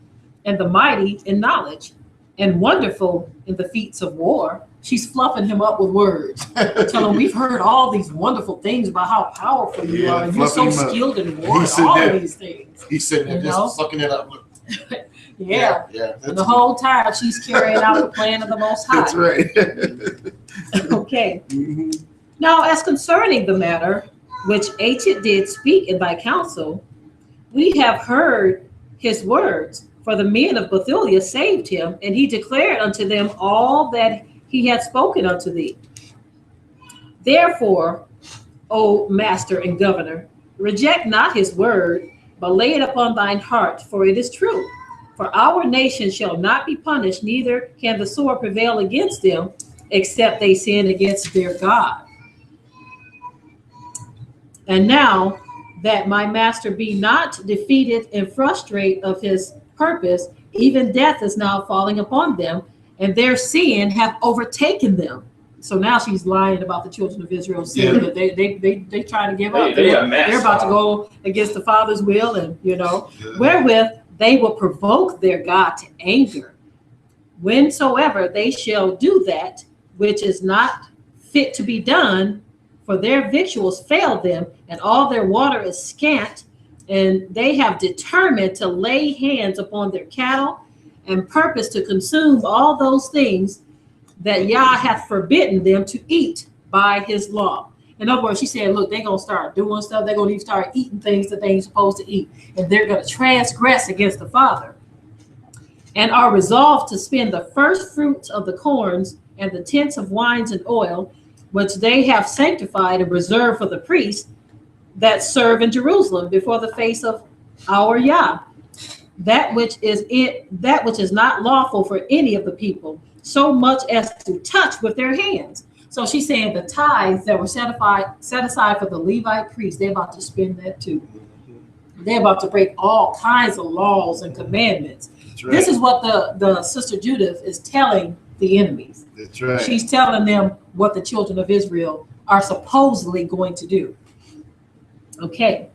and the mighty in knowledge, and wonderful in the feats of war. She's fluffing him up with words. Tell him, we've heard all these wonderful things about how powerful you are, and you're so skilled in war, and all of these things. He's sitting there just sucking it up. Yeah. And the whole time she's carrying out the plan of the Most High. That's right. Okay. Now, as concerning the matter which Achit did speak in thy council, we have heard his words, for the men of Bethulia saved him, and he declared unto them all that he had spoken unto thee. Therefore, O master and governor, reject not his word, but lay it upon thine heart, for it is true. For our nation shall not be punished, neither can the sword prevail against them, except they sin against their God. And now that my master be not defeated and frustrate of his purpose, even death is now falling upon them, and their sin have overtaken them. So now she's lying about the children of Israel sin, that they try to give up. They're about to go against the Father's will, and wherewith they will provoke their God to anger, whensoever they shall do that which is not fit to be done, for their victuals fail them, and all their water is scant, and they have determined to lay hands upon their cattle, and purpose to consume all those things that Yah hath forbidden them to eat by his law. In other words, she said, look, they're going to start doing stuff. They're going to even start eating things that they ain't supposed to eat. And they're going to transgress against the Father, and are resolved to spend the first fruits of the corns and the tenths of wines and oil, which they have sanctified and reserved for the priests that serve in Jerusalem before the face of our Yah, that which is not lawful for any of the people, so much as to touch with their hands. So she's saying the tithes that were set aside for the Levite priests, they're about to spend that too. They're about to break all kinds of laws and commandments. Right. This is what the sister Judith is telling the enemies. That's right. She's telling them what the children of Israel are supposedly going to do. Okay.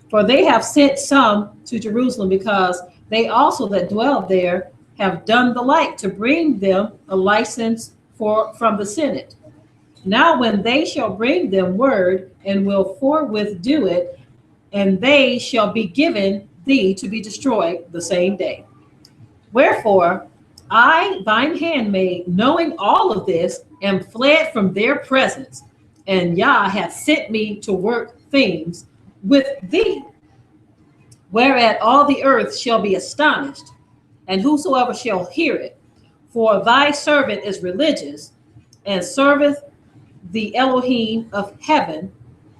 For they have sent some to Jerusalem, because they also that dwell there have done the like, to bring them a license from the Senate. Now when they shall bring them word, and will forthwith do it, and they shall be given thee to be destroyed the same day. Wherefore I, thine handmaid, knowing all of this, am fled from their presence, and Yah hath sent me to work things with thee, whereat all the earth shall be astonished, and whosoever shall hear it. For thy servant is religious, and serveth the Elohim of heaven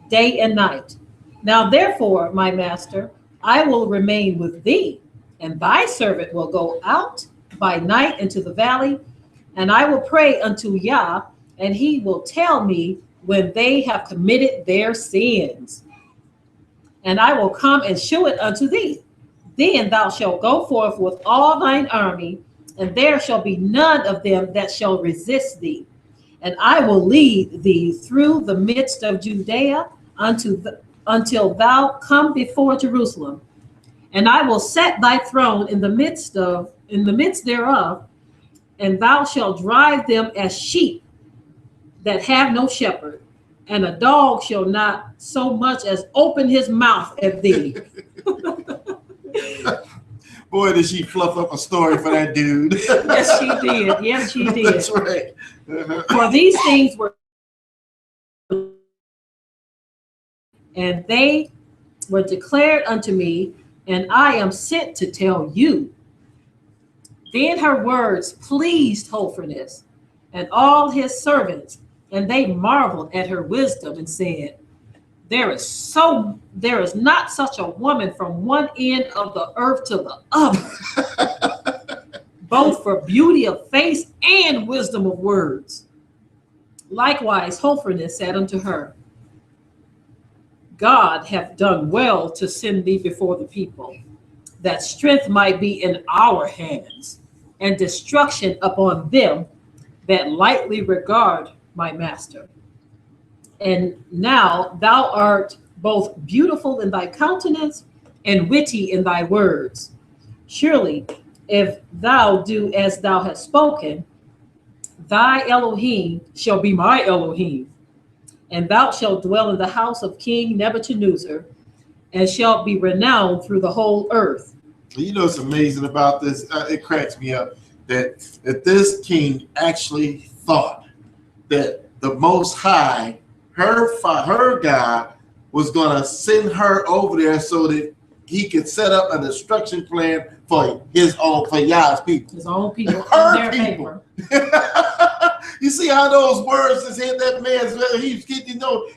day and night. Now therefore, my master, I will remain with thee, and thy servant will go out by night into the valley, and I will pray unto Yah, and he will tell me when they have committed their sins. And I will come and shew it unto thee. Then thou shalt go forth with all thine army, and there shall be none of them that shall resist thee. And I will lead thee through the midst of Judea until thou come before Jerusalem. And I will set thy throne in the midst thereof, and thou shalt drive them as sheep that have no shepherd, and a dog shall not so much as open his mouth at thee. Boy, did she fluff up a story for that dude. Yes, she did. Yes, she did. That's right. For these things were, and they were declared unto me, and I am sent to tell you. Then her words pleased Holofernes and all his servants, and they marveled at her wisdom and said, there is not such a woman from one end of the earth to the other, both for beauty of face and wisdom of words. Likewise, Holofernes said unto her, God hath done well to send thee before the people, that strength might be in our hands, and destruction upon them that lightly regard my master. And now thou art both beautiful in thy countenance and witty in thy words. Surely, if thou do as thou hast spoken, thy Elohim shall be my Elohim, and thou shalt dwell in the house of King Nebuchadnezzar, and shalt be renowned through the whole earth. You know what's amazing about this? It cracks me up that this king actually thought that the Most High, her God, was going to send her over there so that he could set up a destruction plan for Yah's people. His own people. Her people. You see how those words just hit that man's,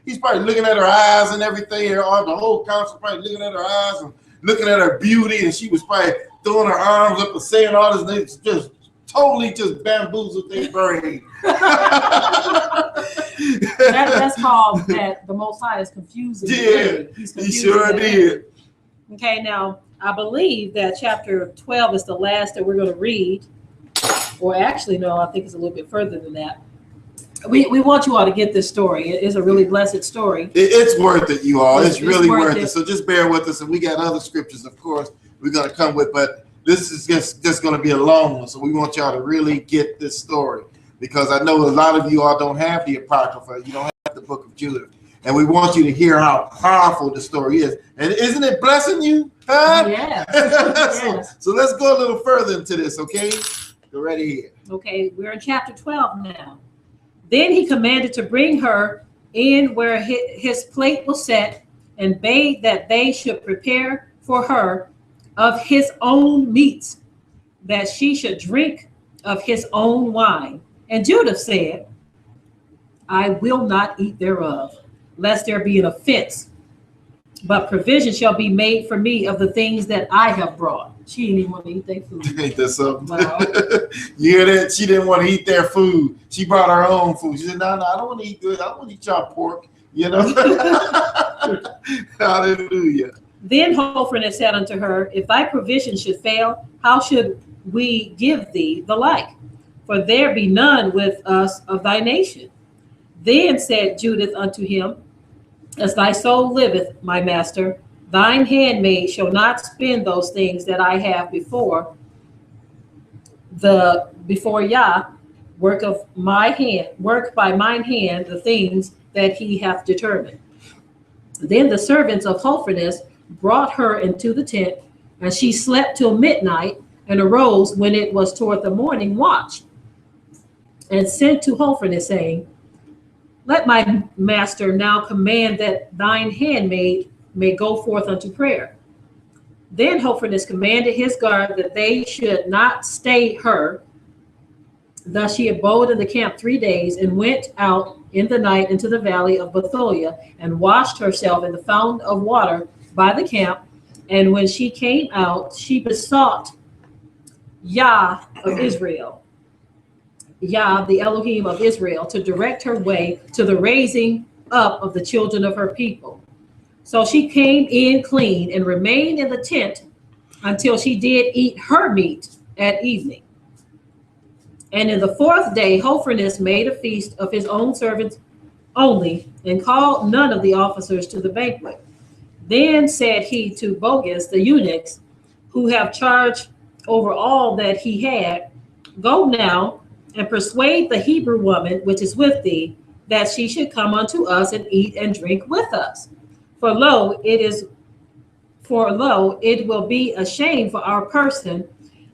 he's probably looking at her eyes and everything, or the whole council probably looking at her eyes and looking at her beauty, and she was probably throwing her arms up and saying all this, and it's just totally just bamboozled their brain. That's called that the Most High is confusing. Yeah, he sure did. Okay, now I believe that chapter 12 is the last that we're going to read. Or actually, no, I think it's a little bit further than that. We want you all to get this story. It is a really blessed story. It's worth it, you all. It's really worth it. So just bear with us. And we got other scriptures, of course, we're going to come with. But this is just going to be a long one. So we want y'all to really get this story. Because I know a lot of you all don't have the Apocrypha. You don't have the book of Judith. And we want you to hear how powerful the story is. And isn't it blessing you? Huh? Yes. Yes. So let's go a little further into this, okay? Go right here. Okay, we're in chapter 12 now. Then he commanded to bring her in where his plate was set, and bade that they should prepare for her of his own meats, that she should drink of his own wine. And Judith said, I will not eat thereof, lest there be an offense. But provision shall be made for me of the things that I have brought. She didn't even want to eat their food. Ain't that something? Wow. You hear that? She didn't want to eat their food. She brought her own food. She said, no, I don't want to eat good. I don't want to eat your pork. You know? Hallelujah. Then Holofernes said unto her, if thy provision should fail, how should we give thee the like? For there be none with us of thy nation. Then said Judith unto him, as thy soul liveth, my master, thine handmaid shall not spend those things that I have before Yah, work by mine hand, the things that he hath determined. Then the servants of Holofernes brought her into the tent, and she slept till midnight, and arose when it was toward the morning watch, and sent to Holofernes, saying, let my master now command that thine handmaid may go forth unto prayer. Then Holofernes commanded his guard that they should not stay her. Thus she abode in the camp 3 days, and went out in the night into the valley of Bethulia, and washed herself in the fountain of water by the camp. And when she came out, she besought Yah of Israel, Yah, the Elohim of Israel, to direct her way to the raising up of the children of her people. So she came in clean and remained in the tent until she did eat her meat at evening. And in the 4th day, Holofernes made a feast of his own servants only, and called none of the officers to the banquet. Then said he to Bogus, the eunuchs, who have charge over all that he had, go now and persuade the Hebrew woman which is with thee, that she should come unto us and eat and drink with us. For lo, it will be a shame for our person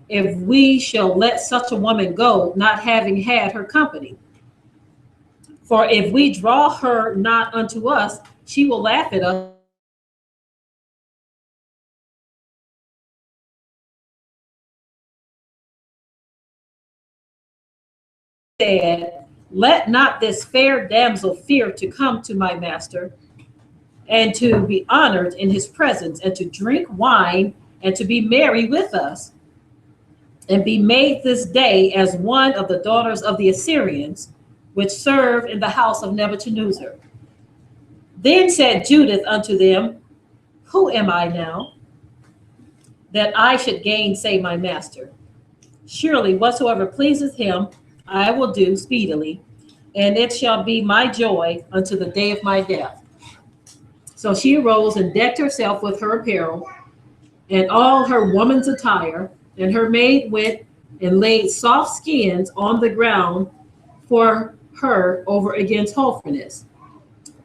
if we shall let such a woman go, not having had her company. For if we draw her not unto us, she will laugh at us. Said, let not this fair damsel fear to come to my master, and to be honored in his presence, and to drink wine, and to be merry with us, and be made this day as one of the daughters of the Assyrians, which serve in the house of Nebuchadnezzar. Then said Judith unto them, Who am I now, that I should gainsay my master? Surely whatsoever pleaseth him, I will do speedily, and it shall be my joy unto the day of my death. So she arose and decked herself with her apparel and all her woman's attire, and her maid went and laid soft skins on the ground for her over against Holofernes,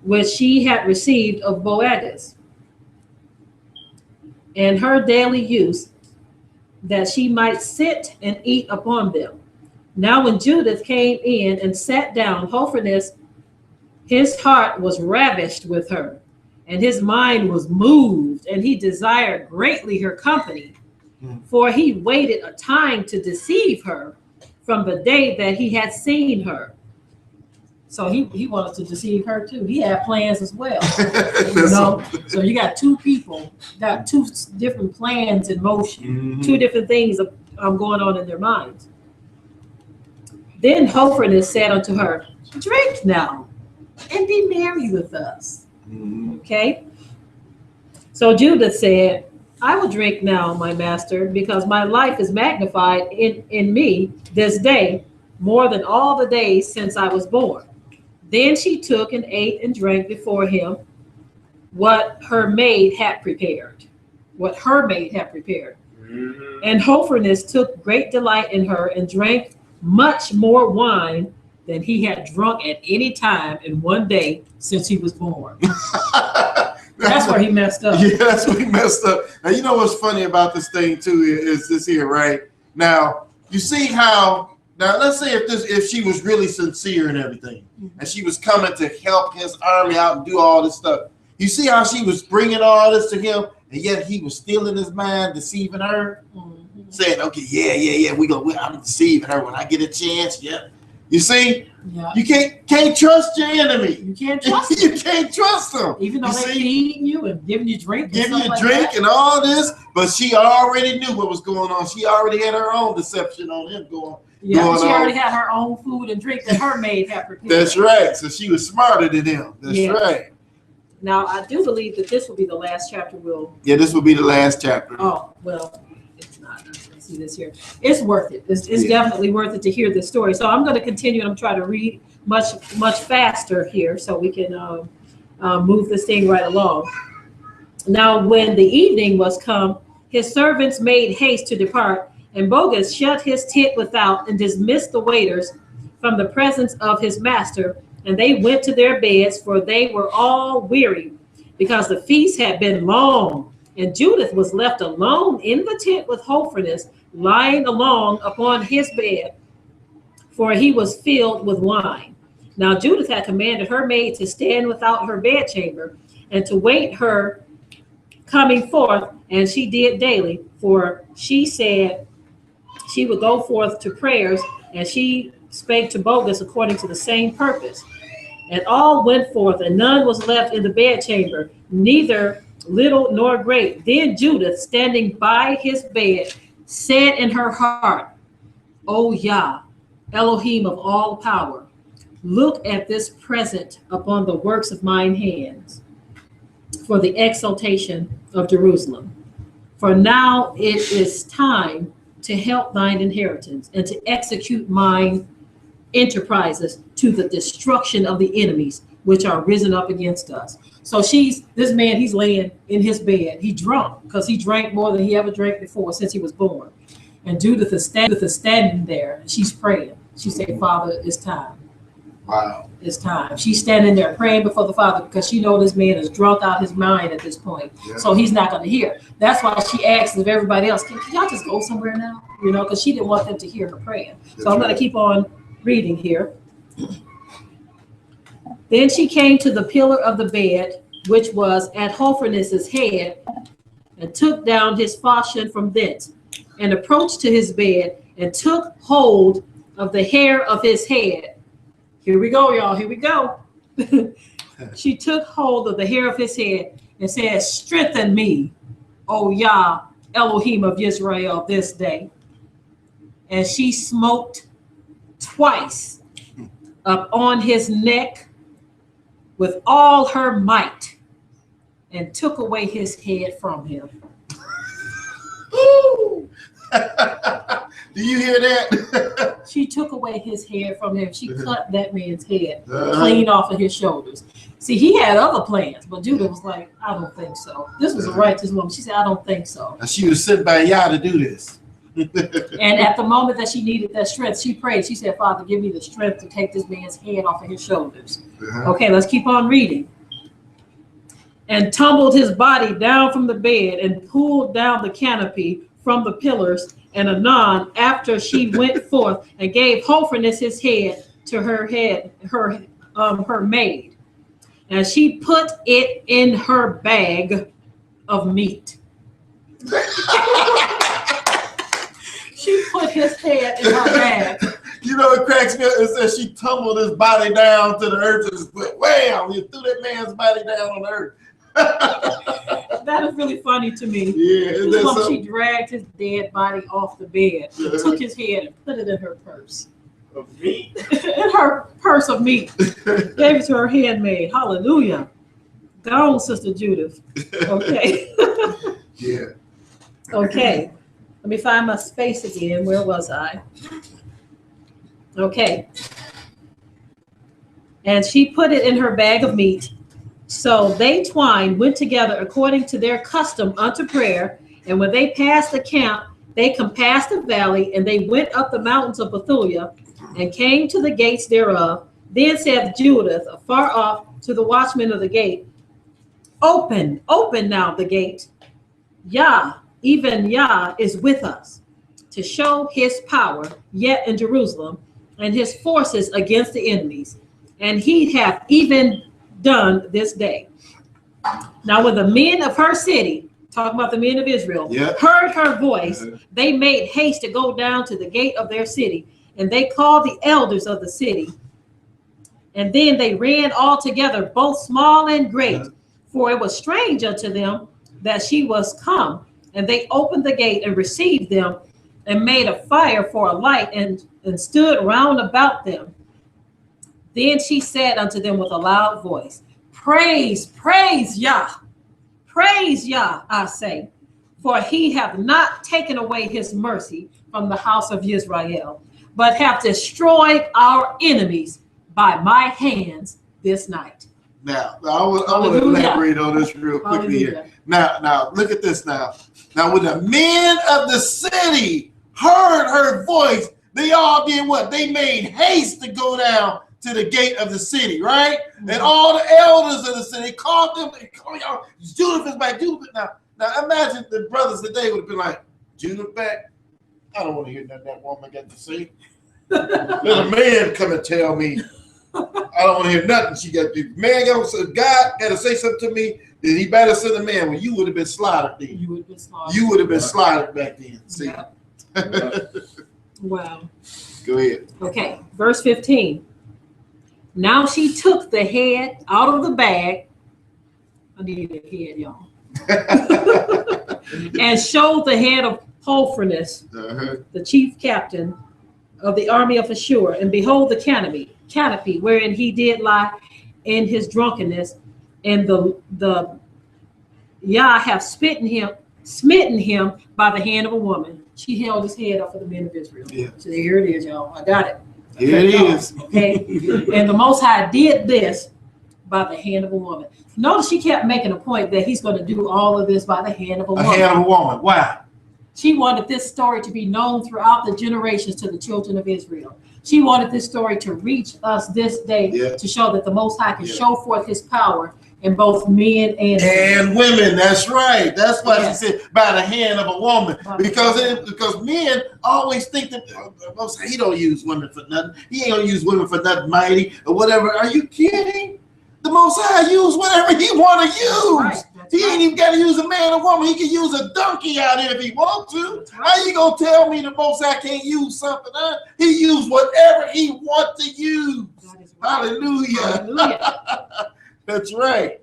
which she had received of Boaz, and her daily use, that she might sit and eat upon them. Now when Judith came in and sat down, Holofernes, his heart was ravished with her, and his mind was moved, and he desired greatly her company, for he waited a time to deceive her from the day that he had seen her. So he wanted to deceive her too. He had plans as well. So you got two people, got two different plans in motion, two different things going on in their minds. Then Holofernes said unto her, Drink now, and be merry with us. Okay. So Judith said, I will drink now, my master, because my life is magnified in me this day more than all the days since I was born. Then she took and ate and drank before him what her maid had prepared. And Holofernes took great delight in her and drank much more wine than he had drunk at any time in one day since he was born. That's where he messed up. Yeah, that's where he messed up. Now, you know what's funny about this thing too is this here, right? Now, you see how, now let's say if she was really sincere and everything, and she was coming to help his army out and do all this stuff. You see how she was bringing all this to him, and yet he was still in his mind deceiving her, saying, okay, yeah, I'm deceiving her when I get a chance, yeah. You see, you can't trust your enemy. You can't trust them. You can't trust them. Even though they're feeding you and giving you drink. Giving you drink and all this, but she already knew what was going on. She already had her own deception on him going she already had her own food and drink that her maid had prepared. That's right. So she was smarter than him. That's right. Now, I do believe that this will be the last chapter Yeah, this will be the last chapter. Oh, well, it's not. See this here. It's worth it. It's definitely worth it to hear this story. So I'm going to continue and I'm trying to read much faster here so we can move this thing right along. Now, when the evening was come, his servants made haste to depart, and Boaz shut his tent without and dismissed the waiters from the presence of his master, and they went to their beds, for they were all weary, because the feast had been long. And Judith was left alone in the tent with Holofernes, lying along upon his bed, for he was filled with wine. Now Judith had commanded her maid to stand without her bedchamber, and to wait her coming forth, and she did daily, for she said she would go forth to prayers, and she spake to Boaz according to the same purpose. And all went forth, and none was left in the bedchamber, neither little nor great. Then Judith, standing by his bed, said in her heart, O Yah, Elohim of all power, look at this present upon the works of mine hands, for the exaltation of Jerusalem. For now it is time to help thine inheritance, and to execute mine enterprises to the destruction of the enemies which are risen up against us. So this man, he's laying in his bed. He drunk because he drank more than he ever drank before since he was born. And Judith is standing there, and she's praying. She said, Father, it's time. Wow. It's time. She's standing there praying before the Father because she knows this man is drunk out his mind at this point. Yeah. So he's not going to hear. That's why she asks of everybody else, can y'all just go somewhere now? Because she didn't want them to hear her praying. So I'm going to keep on reading here. Then she came to the pillar of the bed, which was at Holofernes' head, and took down his falchion from thence, and approached to his bed, and took hold of the hair of his head. Here we go, y'all. Here we go. She took hold of the hair of his head and said, strengthen me, O Yah, Elohim of Israel, this day. And she smote twice up on his neck with all her might and took away his head from him. Do you hear that? She took away his head from him. She cut that man's head clean off of his shoulders. See, he had other plans, but Judith was like, I don't think so. This was a righteous woman. She said, I don't think so. And she was sent by Yah to do this. And at the moment that she needed that strength, she prayed. She said, Father, give me the strength to take this man's head off of his shoulders. Okay, let's keep on reading. And tumbled his body down from the bed and pulled down the canopy from the pillars. And anon, after she went forth and gave Holofernes his head to her maid, and she put it in her bag of meat. She put his head in her bag. You know, it cracks me up. It says she tumbled his body down to the earth and just went, wham! You threw that man's body down on the earth. That is really funny to me. Yeah, she dragged his dead body off the bed, took his head and put it in her purse. Of meat? In her purse of meat. Gave it to her handmaid. Hallelujah. Go on, Sister Judith. Okay. Yeah. Okay. Let me find my space again. Where was I? Okay. And she put it in her bag of meat. So they twine went together according to their custom unto prayer. And when they passed the camp, they compassed the valley, and they went up the mountains of Bethulia and came to the gates thereof. Then said Judith afar off to the watchman of the gate, open now the gate. Yah, even Yah, is with us to show his power yet in Jerusalem and his forces against the enemies. And he hath even done this day. Now when the men of her city, talking about the men of Israel, heard her voice, they made haste to go down to the gate of their city, and they called the elders of the city. And then they ran all together, both small and great, for it was strange unto them that she was come. And they opened the gate and received them, and made a fire for a light, and stood round about them. Then she said unto them with a loud voice, praise Yah, I say, for he hath not taken away his mercy from the house of Israel, but hath destroyed our enemies by my hands this night. Now, I want to elaborate on this real quickly here. Now, look at this now. Now, when the men of the city heard her voice, they all did what? They made haste to go down to the gate of the city, right? And all the elders of the city called them. Oh, y'all, Judith is back. Judith. Now, imagine the brothers today would have been like, Judith back? I don't want to hear nothing that woman got to say. Let a man come and tell me. I don't want to hear nothing she got to do. Man, God got to say something to me. Then he better send a man. When you would have been slaughtered then. You would have been slaughtered. You would have been slaughtered back then. See? Yeah. Wow. Go ahead. Okay, verse 15. Now she took the head out of the bag. I need a head, y'all. And showed the head of Holofernes, the chief captain of the army of Ashur. And behold, the canopy wherein he did lie in his drunkenness, and the Yah hath smitten him by the hand of a woman. She held his head up for the men of Israel. Yeah. So here it is, y'all. I got it. Here it is. Okay. And the Most High did this by the hand of a woman. Notice she kept making a point that he's going to do all of this by the hand of a woman. Hand of a woman. Why? She wanted this story to be known throughout the generations to the children of Israel. She wanted this story to reach us this day to show that the Most High can show forth his power in both men and women. That's right. That's why she said by the hand of a woman, because men always think that he don't use women for nothing. He ain't gonna use women for nothing mighty or whatever. Are you kidding? The Most High use whatever he want to use. He ain't even got to use a man or woman. He can use a donkey out here if he want to. How you gonna tell me the Most High can't use something? He used whatever he want to use. Hallelujah. That's right.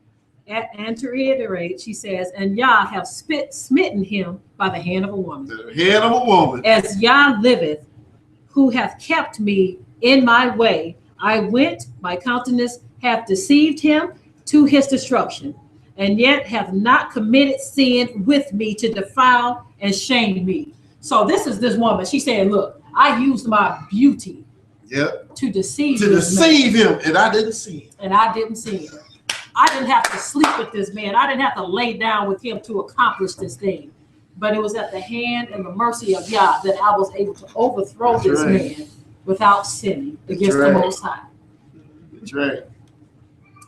And to reiterate, she says, and Yah have smitten him by the hand of a woman. The hand of a woman. As Yah liveth, who hath kept me in my way, I went, my countenance hath deceived him to his destruction, and yet have not committed sin with me to defile and shame me. So this is this woman. She said, look, I used my beauty to deceive him, and I didn't see him. And I didn't see him. I didn't have to sleep with this man. I didn't have to lay down with him to accomplish this thing. But it was at the hand and the mercy of Yah that I was able to overthrow this man without sinning against the Most High. That's right.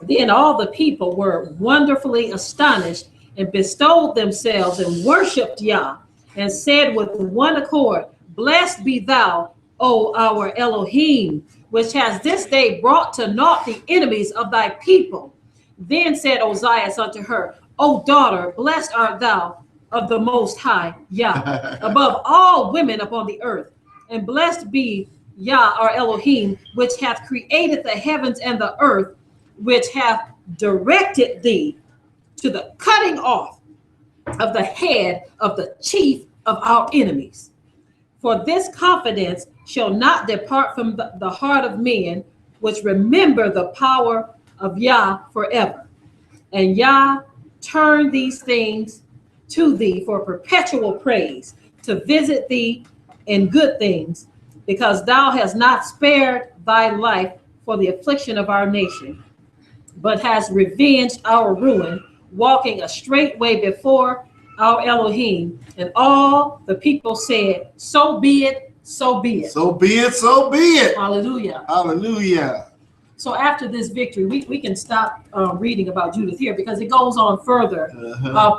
Then all the people were wonderfully astonished and bestowed themselves and worshipped Yah and said with one accord, Blessed be thou, O our Elohim, which has this day brought to naught the enemies of thy people. Then said Ozias unto her, O daughter, blessed art thou of the Most High, Yah, above all women upon the earth. And blessed be Yah, our Elohim, which hath created the heavens and the earth, which hath directed thee to the cutting off of the head of the chief of our enemies. For this confidence shall not depart from the heart of men, which remember the power of Yah forever. And Yah turn these things to thee for perpetual praise, to visit thee in good things, because thou hast not spared thy life for the affliction of our nation, but hast revenged our ruin, walking a straight way before our Elohim. And all the people said, so be it, so be it. So be it, so be it. Hallelujah. Hallelujah. So after this victory, we can stop reading about Judith here, because it goes on further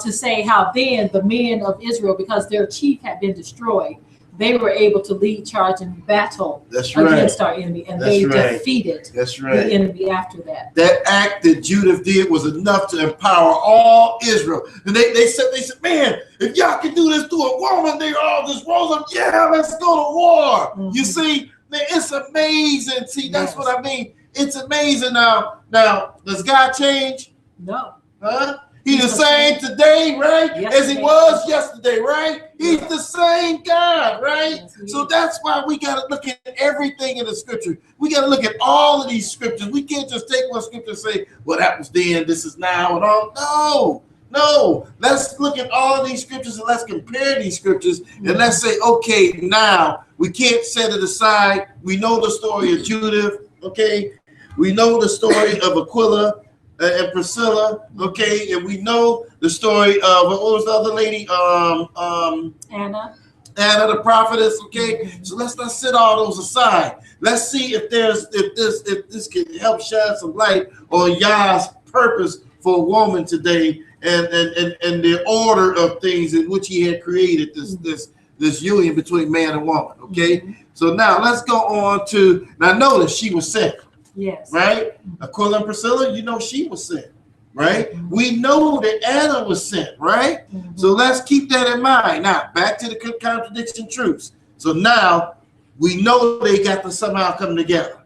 to say how then the men of Israel, because their chief had been destroyed, they were able to lead charge in battle against our enemy, and they defeated the enemy after that. That act that Judith did was enough to empower all Israel. And they said, man, if y'all can do this to a woman, they all just rose up, yeah, let's go to war. You see, man, it's amazing. See, that's what I mean. It's amazing. Now, does God change? No. Huh? He's the same today, right? As he was yesterday, right? He's the same God, right? So that's why we got to look at everything in the scripture. We got to look at all of these scriptures. We can't just take one scripture and say, well, that was then, this is now, and all. No. Let's look at all of these scriptures and let's compare these scriptures and let's say, okay, now we can't set it aside. We know the story of Judith, okay? We know the story of Aquila and Priscilla, okay, and we know the story of what was the other lady? Anna, the prophetess, okay. So let's not set all those aside. Let's see if this can help shine some light on Yah's purpose for a woman today, and the order of things in which He had created this union between man and woman, okay. So now let's go on to notice she was sent. Yes. Right? Aquila and Priscilla, you know she was sent, right? We know that Anna was sent, right? So let's keep that in mind. Now, back to the contradiction truths. So now we know they got to somehow come together.